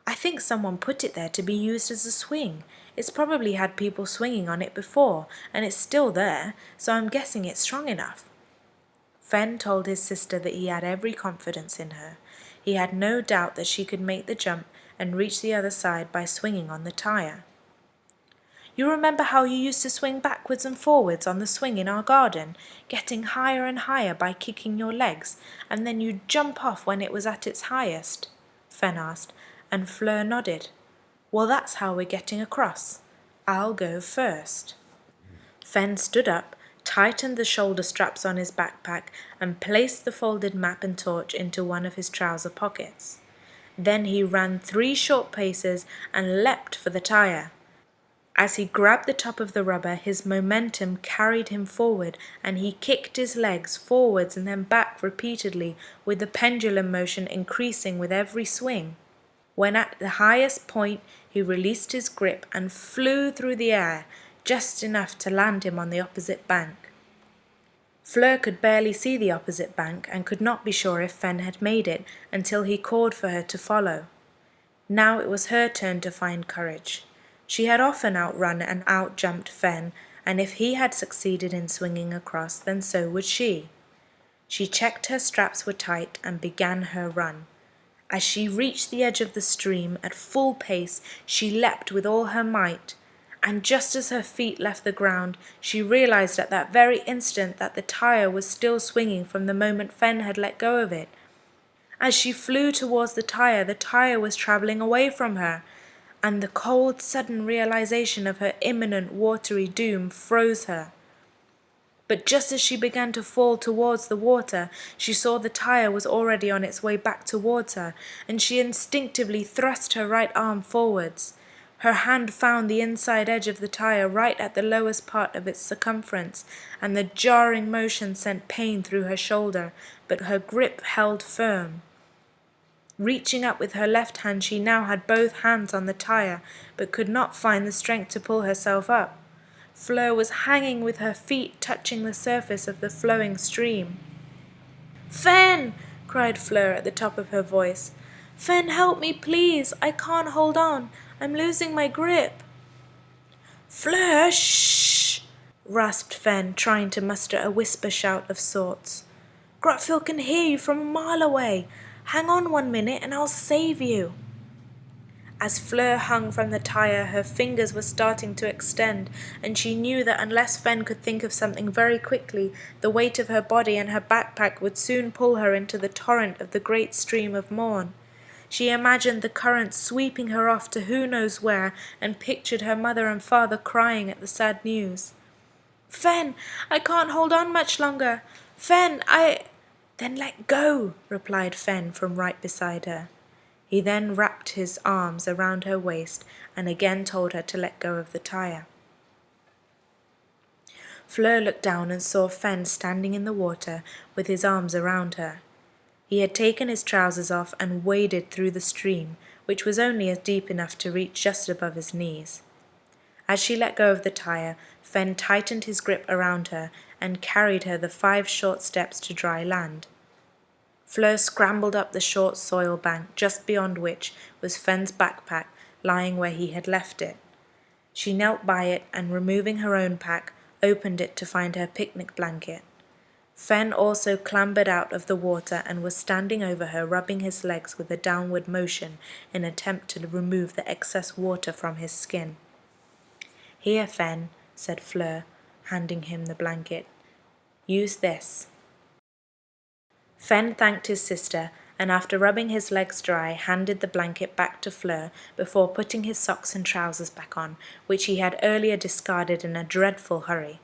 S1: "I think someone put it there to be used as a swing. It's probably had people swinging on it before, and it's still there, so I'm guessing it's strong enough." Fen told his sister that he had every confidence in her. He had no doubt that she could make the jump and reach the other side by swinging on the tire. "You remember how you used to swing backwards and forwards on the swing in our garden, getting higher and higher by kicking your legs, and then you'd jump off when it was at its highest?" Fen asked, and Fleur nodded. "Well, that's how we're getting across. I'll go first." Fen stood up, tightened the shoulder straps on his backpack, and placed the folded map and torch into one of his trouser pockets. Then he ran 3 short paces and leapt for the tire. As he grabbed the top of the rubber, his momentum carried him forward, and he kicked his legs forwards and then back repeatedly, with the pendulum motion increasing with every swing. When at the highest point, he released his grip and flew through the air, just enough to land him on the opposite bank. Fleur could barely see the opposite bank and could not be sure if Fen had made it until he called for her to follow. Now it was her turn to find courage. She had often outrun and outjumped Fen, and if he had succeeded in swinging across, then so would she. She checked her straps were tight and began her run. As she reached the edge of the stream at full pace, she leapt with all her might, and just as her feet left the ground, she realized at that very instant that the tire was still swinging from the moment Fen had let go of it. As she flew towards the tire was travelling away from her, and the cold, sudden realization of her imminent watery doom froze her. But just as she began to fall towards the water, she saw the tire was already on its way back towards her, and she instinctively thrust her right arm forwards. Her hand found the inside edge of the tire right at the lowest part of its circumference, and the jarring motion sent pain through her shoulder, but her grip held firm. Reaching up with her left hand, she now had both hands on the tire, but could not find the strength to pull herself up. Fleur was hanging with her feet touching the surface of the flowing stream. "Fen!" cried Fleur at the top of her voice. "Fen, help me, please! I can't hold on. I'm losing my grip." "Fleur, shh!" rasped Fen, trying to muster a whisper shout of sorts. "Grotvil can hear you from a mile away. Hang on 1 minute and I'll save you." As Fleur hung from the tire, her fingers were starting to extend, and she knew that unless Fen could think of something very quickly, the weight of her body and her backpack would soon pull her into the torrent of the great stream of Maun. She imagined the current sweeping her off to who knows where, and pictured her mother and father crying at the sad news. "Fen, I can't hold on much longer. Fen, "Then let go," replied Fen from right beside her. He then wrapped his arms around her waist and again told her to let go of the tire. Fleur looked down and saw Fen standing in the water with his arms around her. He had taken his trousers off and waded through the stream, which was only deep enough to reach just above his knees. As she let go of the tire, Fen tightened his grip around her and carried her the 5 short steps to dry land. Fleur scrambled up the short soil bank, just beyond which was Fen's backpack lying where he had left it. She knelt by it and, removing her own pack, opened it to find her picnic blanket. Fen also clambered out of the water and was standing over her, rubbing his legs with a downward motion in an attempt to remove the excess water from his skin. "Here, Fen," said Fleur, handing him the blanket. "Use this." Fen thanked his sister, and after rubbing his legs dry, handed the blanket back to Fleur before putting his socks and trousers back on, which he had earlier discarded in a dreadful hurry.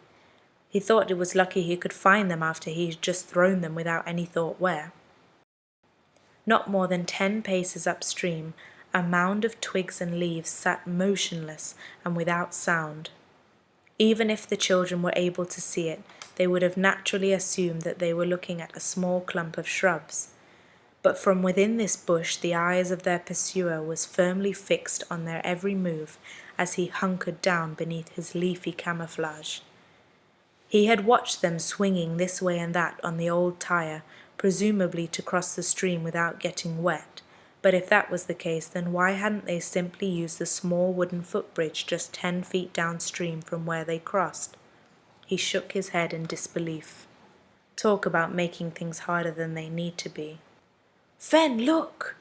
S1: He thought it was lucky he could find them after he had just thrown them without any thought where. Not more than 10 paces upstream, a mound of twigs and leaves sat motionless and without sound. Even if the children were able to see it, they would have naturally assumed that they were looking at a small clump of shrubs. But from within this bush the eyes of their pursuer was firmly fixed on their every move as he hunkered down beneath his leafy camouflage. He had watched them swinging this way and that on the old tire, presumably to cross the stream without getting wet, but if that was the case, then why hadn't they simply used the small wooden footbridge just 10 feet downstream from where they crossed? He shook his head in disbelief. Talk about making things harder than they need to be. "Fen, look!"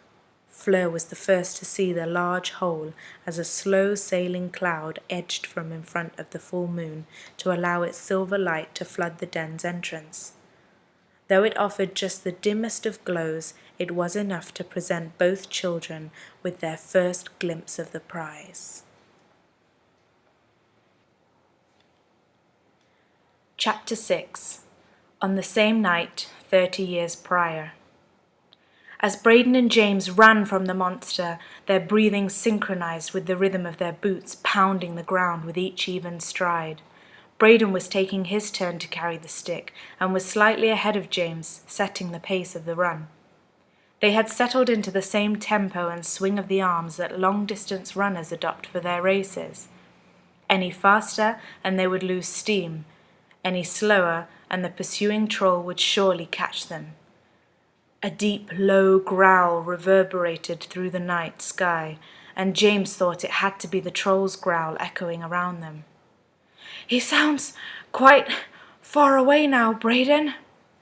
S1: Fleur was the first to see the large hole as a slow-sailing cloud edged from in front of the full moon to allow its silver light to flood the den's entrance. Though it offered just the dimmest of glows, it was enough to present both children with their first glimpse of the prize. Chapter 6. On the same night, 30 years prior. As Braden and James ran from the monster, their breathing synchronized with the rhythm of their boots pounding the ground with each even stride. Braden was taking his turn to carry the stick and was slightly ahead of James, setting the pace of the run. They had settled into the same tempo and swing of the arms that long-distance runners adopt for their races. Any faster and they would lose steam. Any slower and the pursuing troll would surely catch them. A deep, low growl reverberated through the night sky, and James thought it had to be the troll's growl echoing around them. "He sounds quite far away now, Braden,"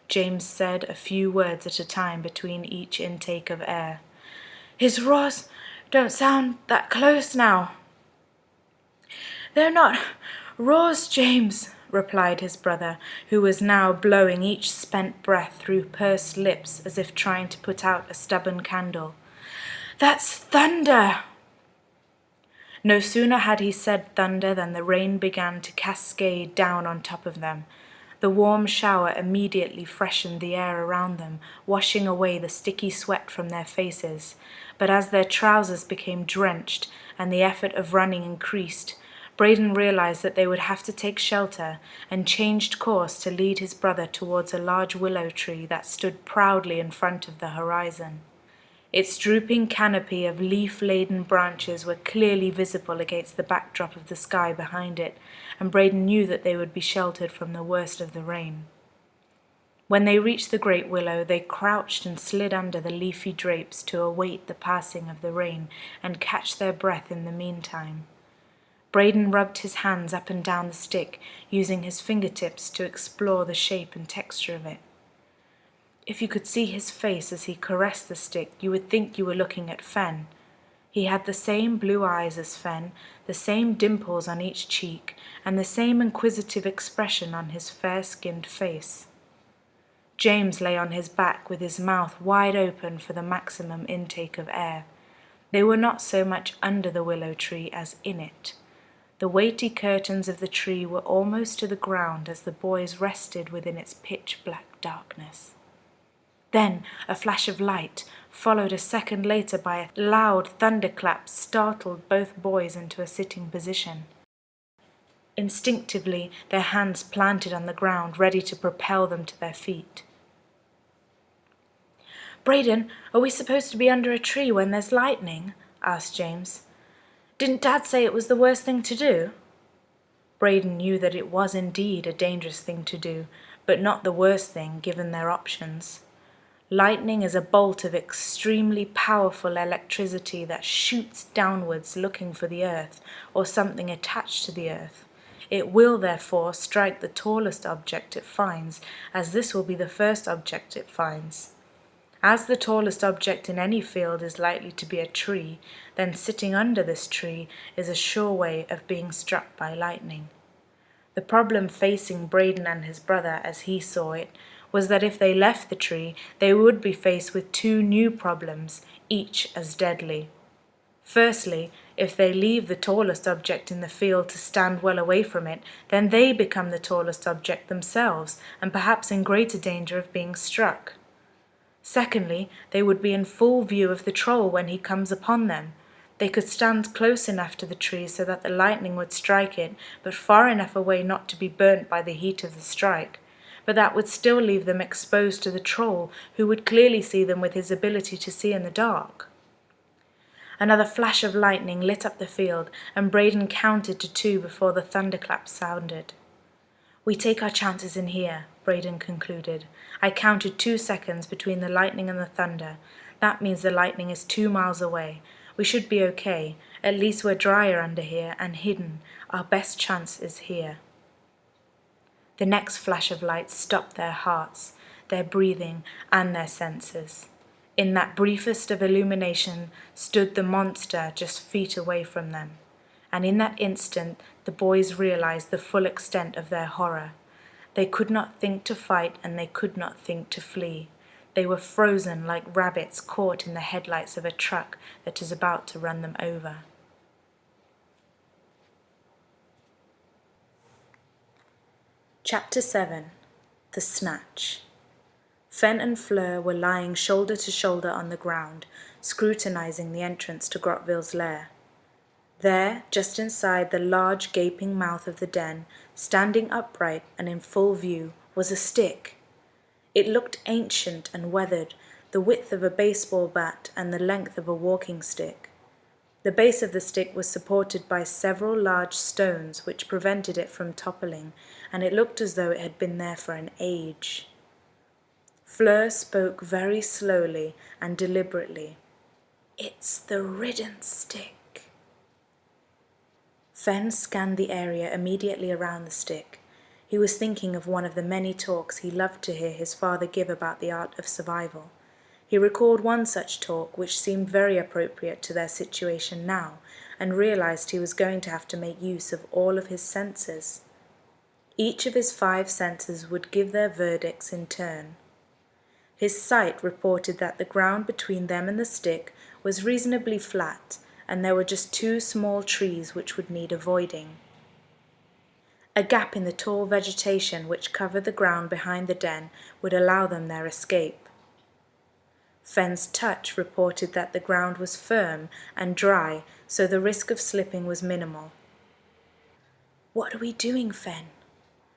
S1: James said a few words at a time between each intake of air. "His roars don't sound that close now." "They're not roars, James," replied his brother, who was now blowing each spent breath through pursed lips as if trying to put out a stubborn candle. "That's thunder!" No sooner had he said thunder than the rain began to cascade down on top of them. The warm shower immediately freshened the air around them, washing away the sticky sweat from their faces. But as their trousers became drenched and the effort of running increased, Braden realized that they would have to take shelter and changed course to lead his brother towards a large willow tree that stood proudly in front of the horizon. Its drooping canopy of leaf-laden branches were clearly visible against the backdrop of the sky behind it, and Braden knew that they would be sheltered from the worst of the rain. When they reached the great willow, they crouched and slid under the leafy drapes to await the passing of the rain and catch their breath in the meantime. Braden rubbed his hands up and down the stick, using his fingertips to explore the shape and texture of it. If you could see his face as he caressed the stick, you would think you were looking at Fen. He had the same blue eyes as Fen, the same dimples on each cheek, and the same inquisitive expression on his fair-skinned face. James lay on his back with his mouth wide open for the maximum intake of air. They were not so much under the willow tree as in it. The weighty curtains of the tree were almost to the ground as the boys rested within its pitch-black darkness. Then a flash of light, followed a second later by a loud thunderclap, startled both boys into a sitting position. Instinctively, their hands planted on the ground, ready to propel them to their feet. "Braden, are we supposed to be under a tree when there's lightning?" asked James. "Didn't Dad say it was the worst thing to do?" Braden knew that it was indeed a dangerous thing to do, but not the worst thing given their options. Lightning is a bolt of extremely powerful electricity that shoots downwards looking for the earth or something attached to the earth. It will, therefore, strike the tallest object it finds, as this will be the first object it finds. As the tallest object in any field is likely to be a tree, then sitting under this tree is a sure way of being struck by lightning. The problem facing Braden and his brother, as he saw it, was that if they left the tree, they would be faced with two new problems, each as deadly. Firstly, if they leave the tallest object in the field to stand well away from it, then they become the tallest object themselves, and perhaps in greater danger of being struck. Secondly, they would be in full view of the troll when he comes upon them. They could stand close enough to the tree so that the lightning would strike it, but far enough away not to be burnt by the heat of the strike. but that would still leave them exposed to the troll, who would clearly see them with his ability to see in the dark. Another flash of lightning lit up the field, and Braden counted to 2 before the thunderclap sounded. "We take our chances in here," Braden concluded. "I counted 2 seconds between the lightning and the thunder. That means the lightning is 2 miles away. We should be okay. At least we're drier under here and hidden. Our best chance is here." The next flash of light stopped their hearts, their breathing, and their senses. In that briefest of illumination stood the monster just feet away from them, and in that instant the boys realized the full extent of their horror. They could not think to fight, and they could not think to flee. They were frozen like rabbits caught in the headlights of a truck that is about to run them over. Chapter 7. The Snatch. Fen and Fleur were lying shoulder to shoulder on the ground, scrutinizing the entrance to Grotvil's lair. There, just inside the large gaping mouth of the den, standing upright and in full view, was a stick. It looked ancient and weathered, the width of a baseball bat and the length of a walking stick. The base of the stick was supported by several large stones which prevented it from toppling, and it looked as though it had been there for an age. Fleur spoke very slowly and deliberately. "It's the Riddance stick." Fen scanned the area immediately around the stick. He was thinking of one of the many talks he loved to hear his father give about the art of survival. He recalled one such talk which seemed very appropriate to their situation now, and realized he was going to have to make use of all of his senses. Each of his 5 senses would give their verdicts in turn. His sight reported that the ground between them and the stick was reasonably flat, and there were just 2 small trees which would need avoiding. A gap in the tall vegetation which covered the ground behind the den would allow them their escape. Fen's touch reported that the ground was firm and dry, so the risk of slipping was minimal. "What are we doing, Fen?"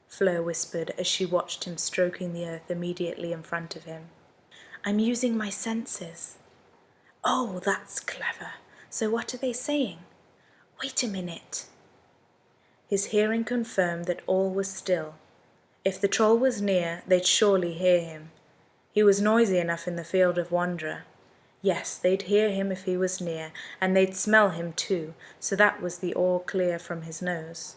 S1: Fleur whispered as she watched him stroking the earth immediately in front of him. "I'm using my senses." "Oh, that's clever. So what are they saying?" "Wait a minute." His hearing confirmed that all was still. If the troll was near, they'd surely hear him. He was noisy enough in the field of Wandra. Yes, they'd hear him if he was near, and they'd smell him too, so that was the all clear from his nose.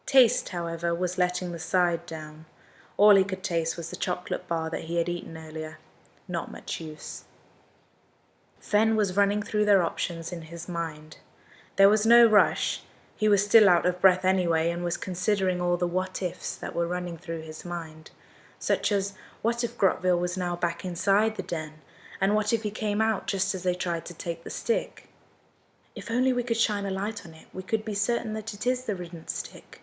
S1: Taste, however, was letting the side down. All he could taste was the chocolate bar that he had eaten earlier. Not much use. Fen was running through their options in his mind. There was no rush. He was still out of breath anyway, and was considering all the what-ifs that were running through his mind, such as, what if Grotvil was now back inside the den, and what if he came out just as they tried to take the stick? "If only we could shine a light on it, we could be certain that it is the Riddance stick,"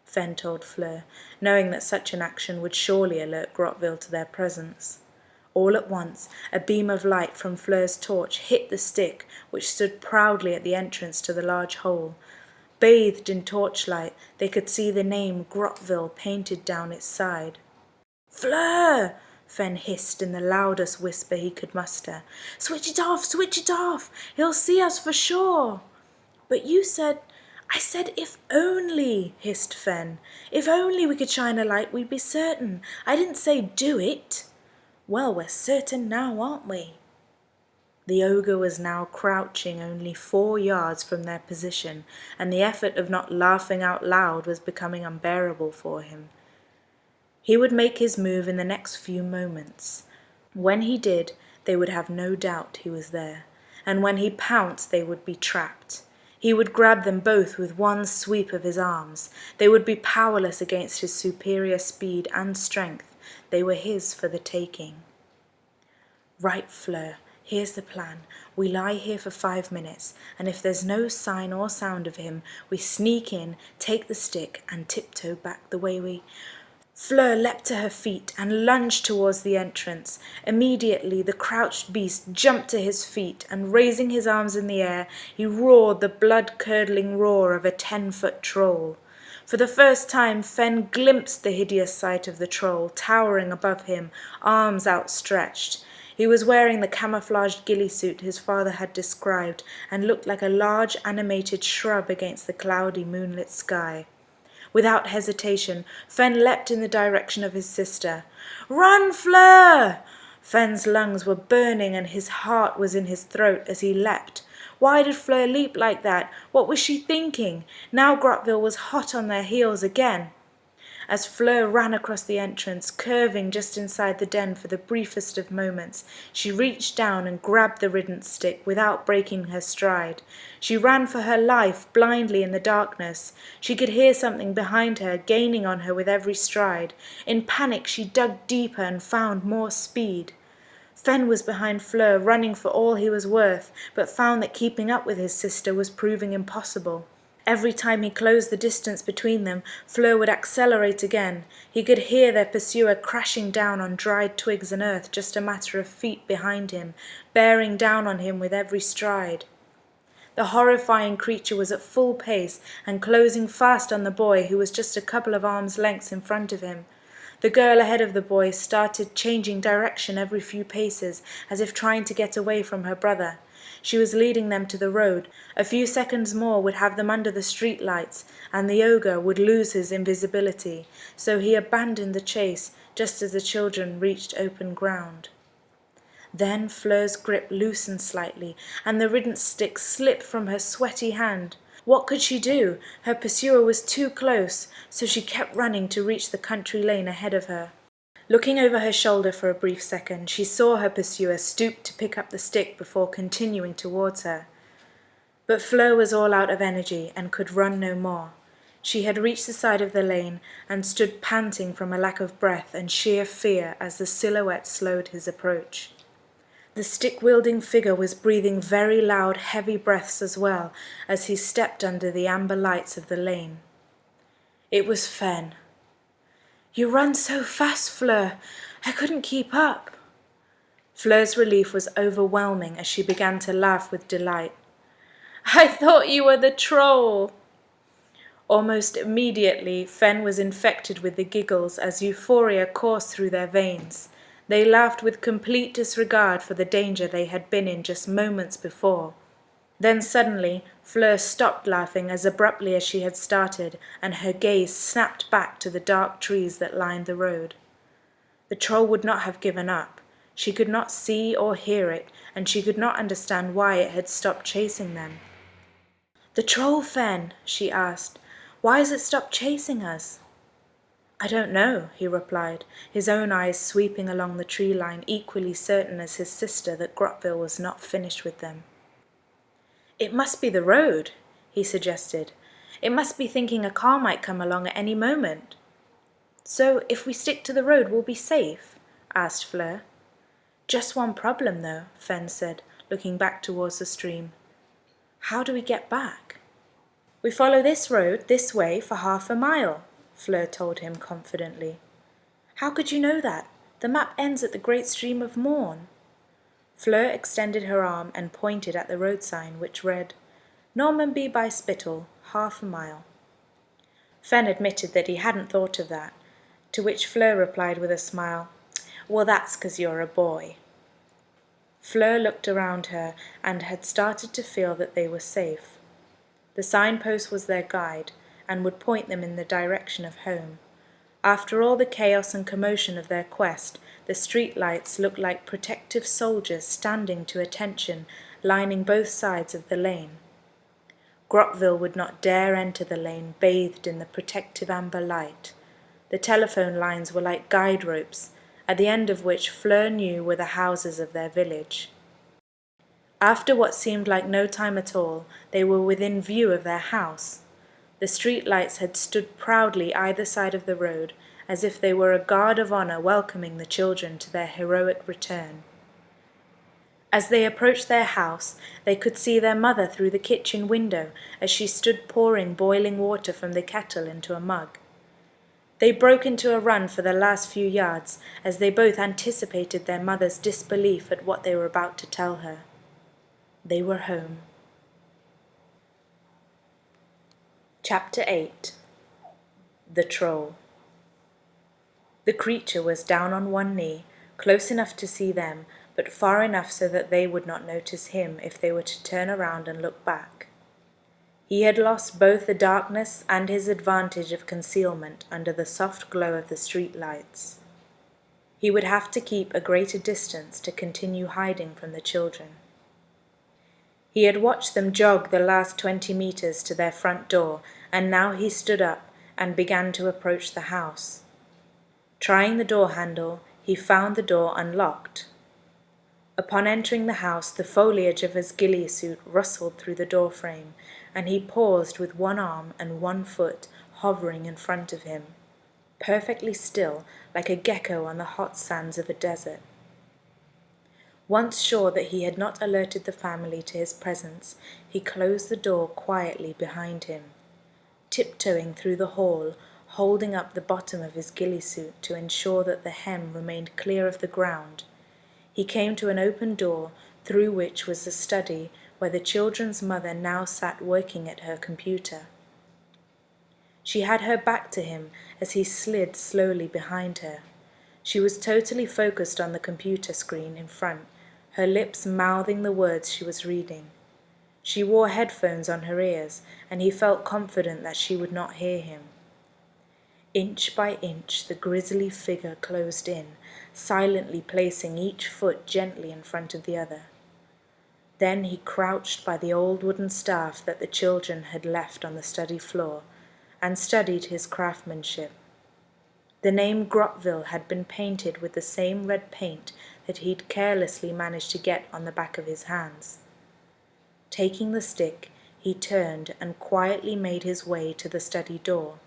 S1: Fen told Fleur, knowing that such an action would surely alert Grotvil to their presence. All at once, a beam of light from Fleur's torch hit the stick, which stood proudly at the entrance to the large hole. Bathed in torchlight, they could see the name Grotvil painted down its side. "Fleur!" Fen hissed in the loudest whisper he could muster. "Switch it off! Switch it off! He'll see us for sure!" "But you said—" "I said if only," hissed Fen. "If only we could shine a light, we'd be certain. I didn't say do it." "Well, we're certain now, aren't we?" The ogre was now crouching only 4 yards from their position, and the effort of not laughing out loud was becoming unbearable for him. He would make his move in the next few moments. When he did, they would have no doubt he was there, and when he pounced they would be trapped. He would grab them both with one sweep of his arms. They would be powerless against his superior speed and strength. They were his for the taking. "Right, Fleur. Here's the plan. We lie here for 5 minutes, and if there's no sign or sound of him, we sneak in, take the stick, and tiptoe back the way we—" Fleur leapt to her feet and lunged towards the entrance. Immediately the crouched beast jumped to his feet, and raising his arms in the air, he roared the blood-curdling roar of a 10-foot troll. For the first time, Fen glimpsed the hideous sight of the troll, towering above him, arms outstretched. He was wearing the camouflaged ghillie suit his father had described, and looked like a large animated shrub against the cloudy moonlit sky. Without hesitation, Fen leapt in the direction of his sister. "Run, Fleur!" Fen's lungs were burning and his heart was in his throat as he leapt. Why did Fleur leap like that? What was she thinking? Now Grotvil was hot on their heels again. As Fleur ran across the entrance, curving just inside the den for the briefest of moments, she reached down and grabbed the Riddance stick without breaking her stride. She ran for her life, blindly in the darkness. She could hear something behind her, gaining on her with every stride. In panic, she dug deeper and found more speed. Fen was behind Fleur, running for all he was worth, but found that keeping up with his sister was proving impossible. Every time he closed the distance between them, Fleur would accelerate again. He could hear their pursuer crashing down on dried twigs and earth just a matter of feet behind him, bearing down on him with every stride. The horrifying creature was at full pace and closing fast on the boy who was just a couple of arms' lengths in front of him. The girl ahead of the boy started changing direction every few paces, as if trying to get away from her brother. She was leading them to the road. A few seconds more would have them under the street lights, and the ogre would lose his invisibility, so he abandoned the chase just as the children reached open ground. Then Fleur's grip loosened slightly, and the Riddance stick slipped from her sweaty hand. What could she do? Her pursuer was too close, so she kept running to reach the country lane ahead of her. Looking over her shoulder for a brief second, she saw her pursuer stoop to pick up the stick before continuing towards her. But Fleur was all out of energy and could run no more. She had reached the side of the lane and stood panting from a lack of breath and sheer fear as the silhouette slowed his approach. The stick-wielding figure was breathing very loud, heavy breaths as well as he stepped under the amber lights of the lane. It was Fen. "You run so fast, Fleur. I couldn't keep up." Fleur's relief was overwhelming as she began to laugh with delight. "I thought you were the troll." Almost immediately, Fen was infected with the giggles as euphoria coursed through their veins. They laughed with complete disregard for the danger they had been in just moments before. Then suddenly, Fleur stopped laughing as abruptly as she had started, and her gaze snapped back to the dark trees that lined the road. The troll would not have given up. She could not see or hear it, and she could not understand why it had stopped chasing them. "The troll, Fen," she asked. "Why has it stopped chasing us?" "I don't know," he replied, his own eyes sweeping along the tree line, equally certain as his sister that Grotvil was not finished with them. "It must be the road," he suggested. "It must be thinking a car might come along at any moment." "So if we stick to the road we'll be safe?" asked Fleur. "Just one problem though," Fen said, looking back towards the stream. "How do we get back?" "We follow this road this way for 1/2 mile," Fleur told him confidently. "How could you know that? The map ends at the great stream of Maun." Fleur extended her arm and pointed at the road sign, which read, "Normanby by Spittal, 1/2 mile." Fen admitted that he hadn't thought of that, to which Fleur replied with a smile, "Well, that's 'cause you're a boy." Fleur looked around her and had started to feel that they were safe. The signpost was their guide, and would point them in the direction of home. After all the chaos and commotion of their quest, the street lights looked like protective soldiers standing to attention, lining both sides of the lane. Grotvil would not dare enter the lane bathed in the protective amber light. The telephone lines were like guide ropes, at the end of which Fleur knew were the houses of their village. After what seemed like no time at all, they were within view of their house. The street lights had stood proudly either side of the road, as if they were a guard of honor welcoming the children to their heroic return. As they approached their house, they could see their mother through the kitchen window as she stood pouring boiling water from the kettle into a mug. They broke into a run for the last few yards, as they both anticipated their mother's disbelief at what they were about to tell her. They were home. Chapter 8. The Troll. The creature was down on one knee, close enough to see them, but far enough so that they would not notice him if they were to turn around and look back. He had lost both the darkness and his advantage of concealment under the soft glow of the street lights. He would have to keep a greater distance to continue hiding from the children. He had watched them jog the last 20 meters to their front door, and now he stood up and began to approach the house. Trying the door handle, he found the door unlocked. Upon entering the house, the foliage of his ghillie suit rustled through the door frame, and he paused with one arm and one foot hovering in front of him, perfectly still, like a gecko on the hot sands of a desert. Once sure that he had not alerted the family to his presence, he closed the door quietly behind him. Tiptoeing through the hall, holding up the bottom of his ghillie suit to ensure that the hem remained clear of the ground, he came to an open door through which was the study where the children's mother now sat working at her computer. She had her back to him as he slid slowly behind her. She was totally focused on the computer screen in front, her lips mouthing the words she was reading. She wore headphones on her ears, and he felt confident that she would not hear him. Inch by inch the grisly figure closed in, silently placing each foot gently in front of the other. Then he crouched by the old wooden staff that the children had left on the study floor, and studied his craftsmanship. The name Grotvil had been painted with the same red paint that he'd carelessly managed to get on the back of his hands. Taking the stick, he turned and quietly made his way to the study door.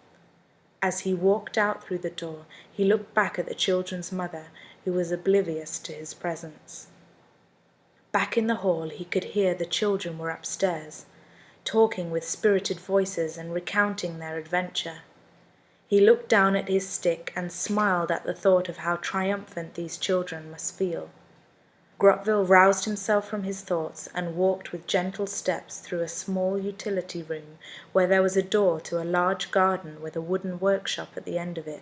S1: As he walked out through the door, he looked back at the children's mother, who was oblivious to his presence. Back in the hall, he could hear the children were upstairs, talking with spirited voices and recounting their adventure. He looked down at his stick and smiled at the thought of how triumphant these children must feel. Grotvil roused himself from his thoughts and walked with gentle steps through a small utility room where there was a door to a large garden with a wooden workshop at the end of it.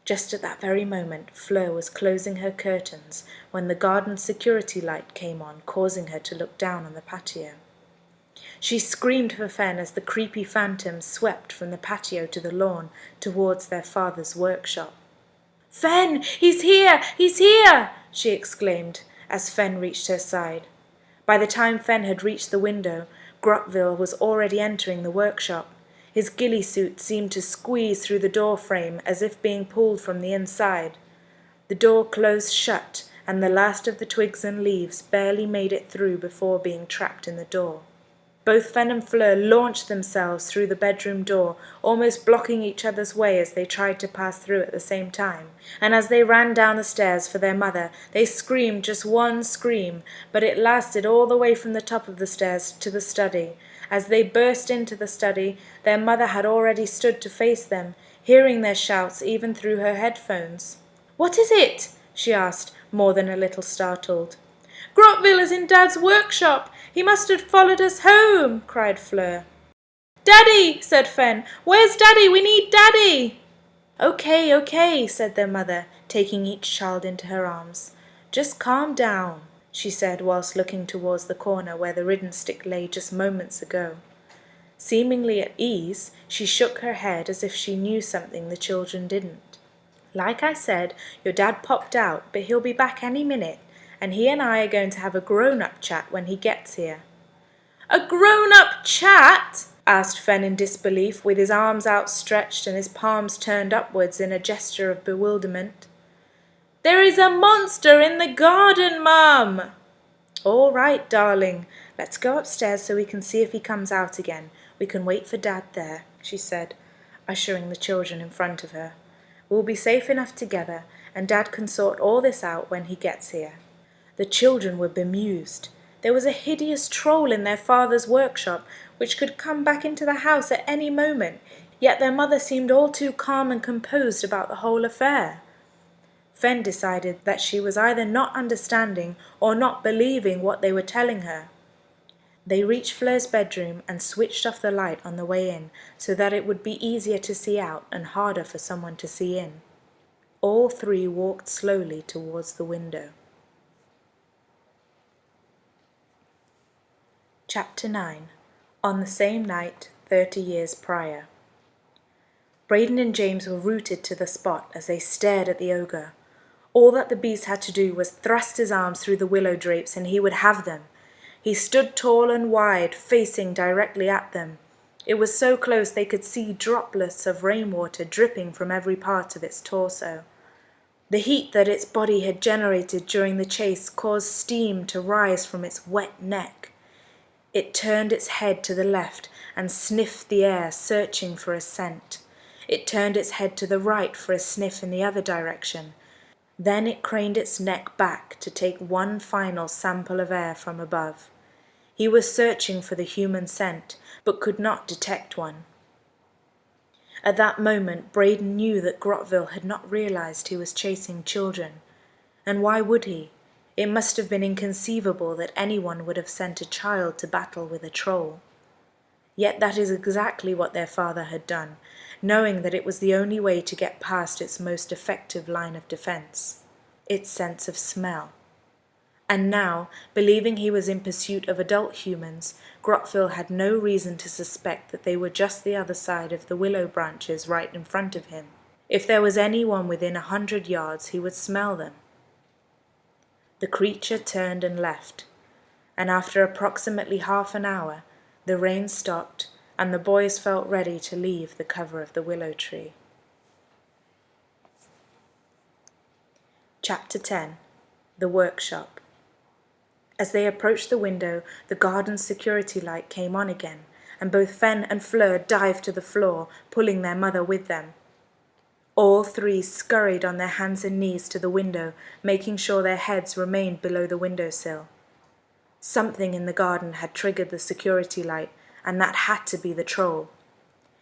S1: Just at that very moment, Fleur was closing her curtains when the garden security light came on, causing her to look down on the patio. She screamed for Fen as the creepy phantom swept from the patio to the lawn towards their father's workshop. "Fen! He's here! He's here!" she exclaimed as Fen reached her side. By the time Fen had reached the window, Grotvil was already entering the workshop. His ghillie suit seemed to squeeze through the door frame as if being pulled from the inside. The door closed shut, and the last of the twigs and leaves barely made it through before being trapped in the door. Both Fen and Fleur launched themselves through the bedroom door, almost blocking each other's way as they tried to pass through at the same time. And as they ran down the stairs for their mother, they screamed just one scream, but it lasted all the way from the top of the stairs to the study. As they burst into the study, their mother had already stood to face them, hearing their shouts even through her headphones. "What is it?" she asked, more than a little startled. "Grotvil is in Dad's workshop. He must have followed us home," cried Fleur. "Daddy," said Fen. "Where's Daddy? We need Daddy." Okay, said their mother, taking each child into her arms. "Just calm down," she said whilst looking towards the corner where the Riddance stick lay just moments ago. Seemingly at ease, she shook her head as if she knew something the children didn't. "Like I said, your dad popped out, but he'll be back any minute, and he and I are going to have a grown-up chat when he gets here." "A grown-up chat?" asked Fen in disbelief, with his arms outstretched and his palms turned upwards in a gesture of bewilderment. "There is a monster in the garden, Mum!" "All right, darling. Let's go upstairs so we can see if he comes out again. We can wait for Dad there," she said, ushering the children in front of her. "We'll be safe enough together, and Dad can sort all this out when he gets here." The children were bemused. There was a hideous troll in their father's workshop, which could come back into the house at any moment, yet their mother seemed all too calm and composed about the whole affair. Fen decided that she was either not understanding or not believing what they were telling her. They reached Fleur's bedroom and switched off the light on the way in so that it would be easier to see out and harder for someone to see in. All three walked slowly towards the window. Chapter 9. On the same night, 30 years prior. Braden and James were rooted to the spot as they stared at the ogre. All that the beast had to do was thrust his arms through the willow drapes and he would have them. He stood tall and wide, facing directly at them. It was so close they could see droplets of rainwater dripping from every part of its torso. The heat that its body had generated during the chase caused steam to rise from its wet neck. It turned its head to the left and sniffed the air, searching for a scent. It turned its head to the right for a sniff in the other direction. Then it craned its neck back to take one final sample of air from above. He was searching for the human scent, but could not detect one. At that moment, Braden knew that Grotvil had not realized he was chasing children. And why would he? It must have been inconceivable that anyone would have sent a child to battle with a troll. Yet that is exactly what their father had done, knowing that it was the only way to get past its most effective line of defense, its sense of smell. And now, believing he was in pursuit of adult humans, Grotvil had no reason to suspect that they were just the other side of the willow branches right in front of him. If there was anyone within 100 yards, he would smell them. The creature turned and left, and after approximately half an hour, the rain stopped and the boys felt ready to leave the cover of the willow tree. Chapter 10. The Workshop. As they approached the window, the garden's security light came on again, and both Fen and Fleur dived to the floor, pulling their mother with them. All three scurried on their hands and knees to the window, making sure their heads remained below the windowsill. Something in the garden had triggered the security light, and that had to be the troll.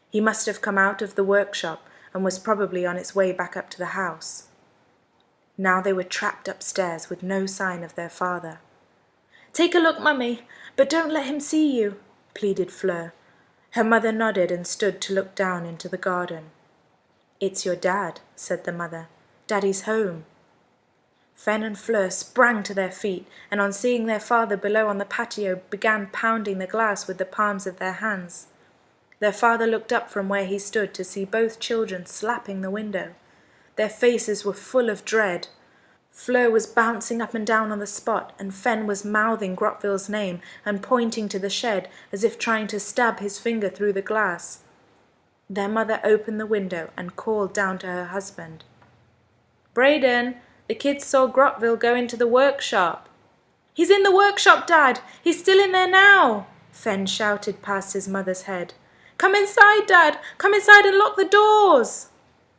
S1: He must have come out of the workshop and was probably on its way back up to the house. Now they were trapped upstairs with no sign of their father. "Take a look, Mummy, but don't let him see you," pleaded Fleur. Her mother nodded and stood to look down into the garden. "It's your dad," said the mother. "Daddy's home." Fen and Fleur sprang to their feet, and on seeing their father below on the patio began pounding the glass with the palms of their hands. Their father looked up from where he stood to see both children slapping the window. Their faces were full of dread. Fleur was bouncing up and down on the spot, and Fen was mouthing Grotvil's name and pointing to the shed as if trying to stab his finger through the glass. Their mother opened the window and called down to her husband. "Braden, the kids saw Grotvil go into the workshop." "He's in the workshop, Dad! He's still in there now!" Fen shouted past his mother's head. "Come inside, Dad! Come inside and lock the doors!"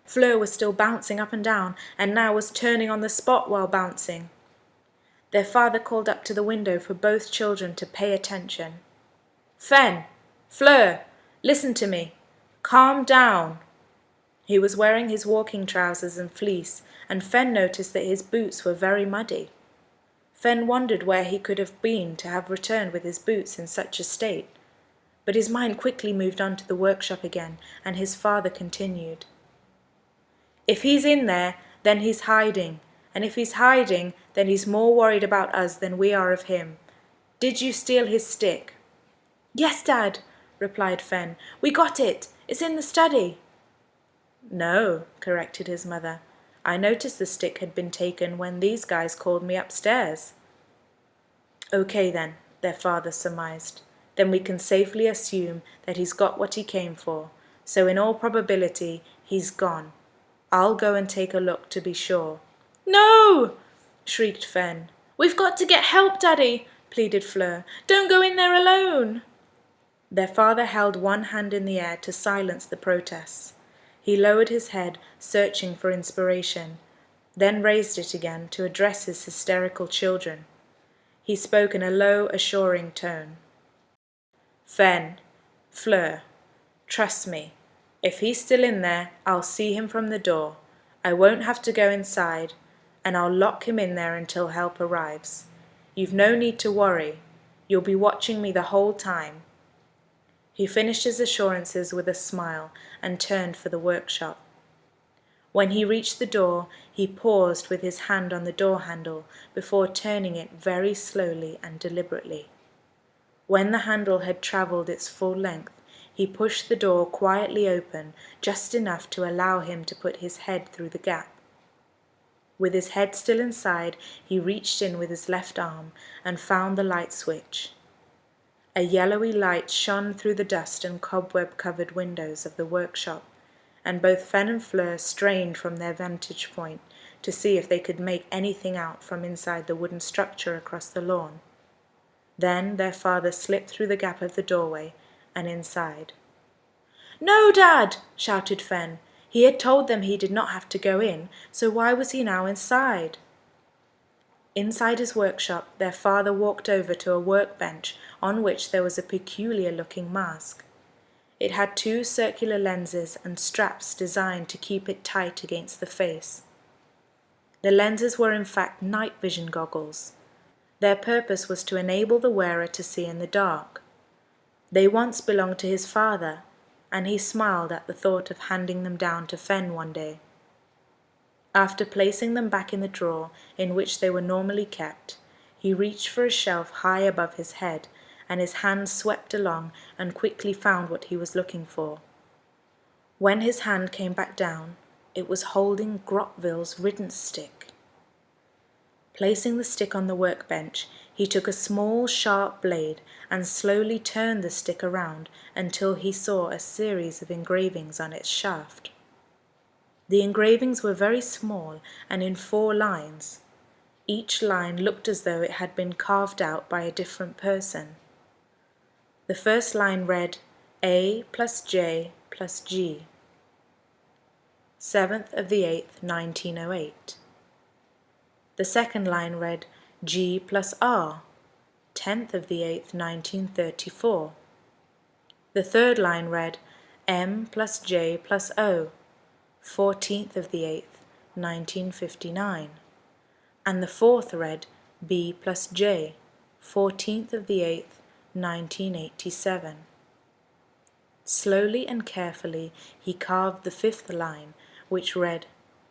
S1: Fleur was still bouncing up and down, and now was turning on the spot while bouncing. Their father called up to the window for both children to pay attention. "Fen! Fleur! Listen to me! Calm down!" He was wearing his walking trousers and fleece, and Fen noticed that his boots were very muddy. Fen wondered where he could have been to have returned with his boots in such a state. But his mind quickly moved on to the workshop again, and his father continued. "If he's in there, then he's hiding, and if he's hiding, then he's more worried about us than we are of him. Did you steal his stick?" "Yes, Dad," replied Fen. "We got it. It's in the study." "No," corrected his mother. "I noticed the stick had been taken when these guys called me upstairs." "Okay then," their father surmised. "Then we can safely assume that he's got what he came for, so in all probability he's gone. I'll go and take a look to be sure." "No!" shrieked Fen. "We've got to get help, Daddy," pleaded Fleur. "Don't go in there alone." Their father held one hand in the air to silence the protests. He lowered his head, searching for inspiration, then raised it again to address his hysterical children. He spoke in a low, assuring tone. "Fen, Fleur, trust me. If he's still in there, I'll see him from the door. I won't have to go inside, and I'll lock him in there until help arrives. You've no need to worry. You'll be watching me the whole time." He finished his assurances with a smile and turned for the workshop. When he reached the door, he paused with his hand on the door handle before turning it very slowly and deliberately. When the handle had travelled its full length, he pushed the door quietly open just enough to allow him to put his head through the gap. With his head still inside, he reached in with his left arm and found the light switch. A yellowy light shone through the dust and cobweb-covered windows of the workshop, and both Fen and Fleur strained from their vantage point to see if they could make anything out from inside the wooden structure across the lawn. Then their father slipped through the gap of the doorway and inside. "No, Dad!" shouted Fen. He had told them he did not have to go in, so why was he now inside? Inside his workshop, their father walked over to a workbench on which there was a peculiar-looking mask. It had 2 circular lenses and straps designed to keep it tight against the face. The lenses were in fact night vision goggles. Their purpose was to enable the wearer to see in the dark. They once belonged to his father, and he smiled at the thought of handing them down to Fen one day. After placing them back in the drawer in which they were normally kept, he reached for a shelf high above his head, and his hand swept along and quickly found what he was looking for. When his hand came back down, it was holding Grotvil's riddance stick. Placing the stick on the workbench, he took a small sharp blade and slowly turned the stick around until he saw a series of engravings on its shaft. The engravings were very small and in 4 lines. Each line looked as though it had been carved out by a different person. The first line read, A plus J plus G. 7th of the 8th, 1908. The second line read, G plus R. 10th of the 8th, 1934. The third line read, M plus J plus O. 14th of the 8th, 1959. And the fourth read, B plus J. 14th of the 8th, 1987. Slowly and carefully he carved the 5th line, which read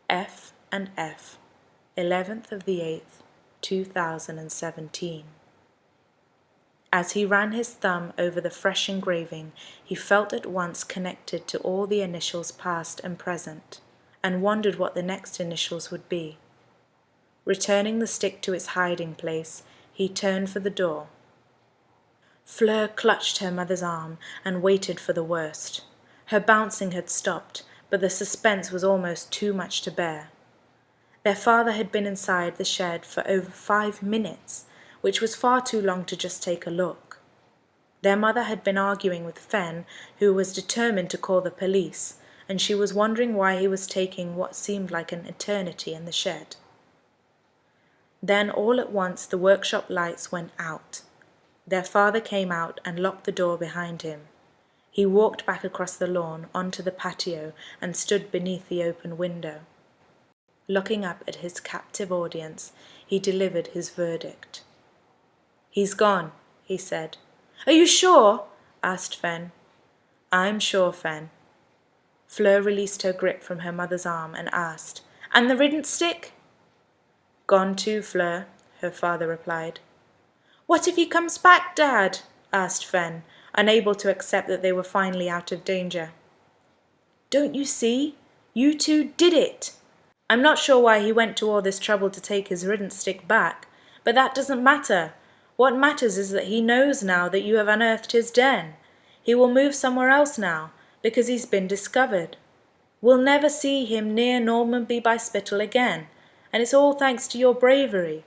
S1: F and F, 11th of the 8th, 2017. As he ran his thumb over the fresh engraving, he felt at once connected to all the initials past and present, and wondered what the next initials would be. Returning the stick to its hiding place, he turned for the door. Fleur clutched her mother's arm and waited for the worst. Her bouncing had stopped, but the suspense was almost too much to bear. Their father had been inside the shed for over 5 minutes, which was far too long to just take a look. Their mother had been arguing with Fen, who was determined to call the police, and she was wondering why he was taking what seemed like an eternity in the shed. Then all at once the workshop lights went out. Their father came out and locked the door behind him. He walked back across the lawn onto the patio and stood beneath the open window. Looking up at his captive audience, he delivered his verdict. "He's gone," he said. "Are you sure?" asked Fen. "I'm sure, Fen." Fleur released her grip from her mother's arm and asked, "And the riddance stick?" "Gone too, Fleur," her father replied. "What if he comes back, Dad?" asked Fen, unable to accept that they were finally out of danger. "Don't you see? You two did it. I'm not sure why he went to all this trouble to take his riddance stick back, but that doesn't matter. What matters is that he knows now that you have unearthed his den. He will move somewhere else now, because he's been discovered. We'll never see him near Normanby by Spittal again, and it's all thanks to your bravery.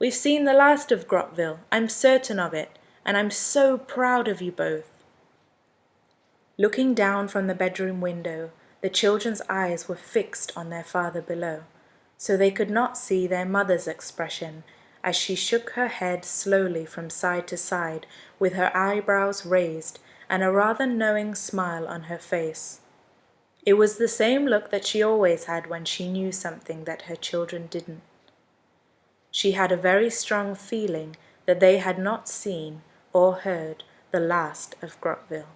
S1: We've seen the last of Grotvil, I'm certain of it, and I'm so proud of you both." Looking down from the bedroom window, the children's eyes were fixed on their father below, so they could not see their mother's expression as she shook her head slowly from side to side with her eyebrows raised and a rather knowing smile on her face. It was the same look that she always had when she knew something that her children didn't. She had a very strong feeling that they had not seen or heard the last of Grotvil.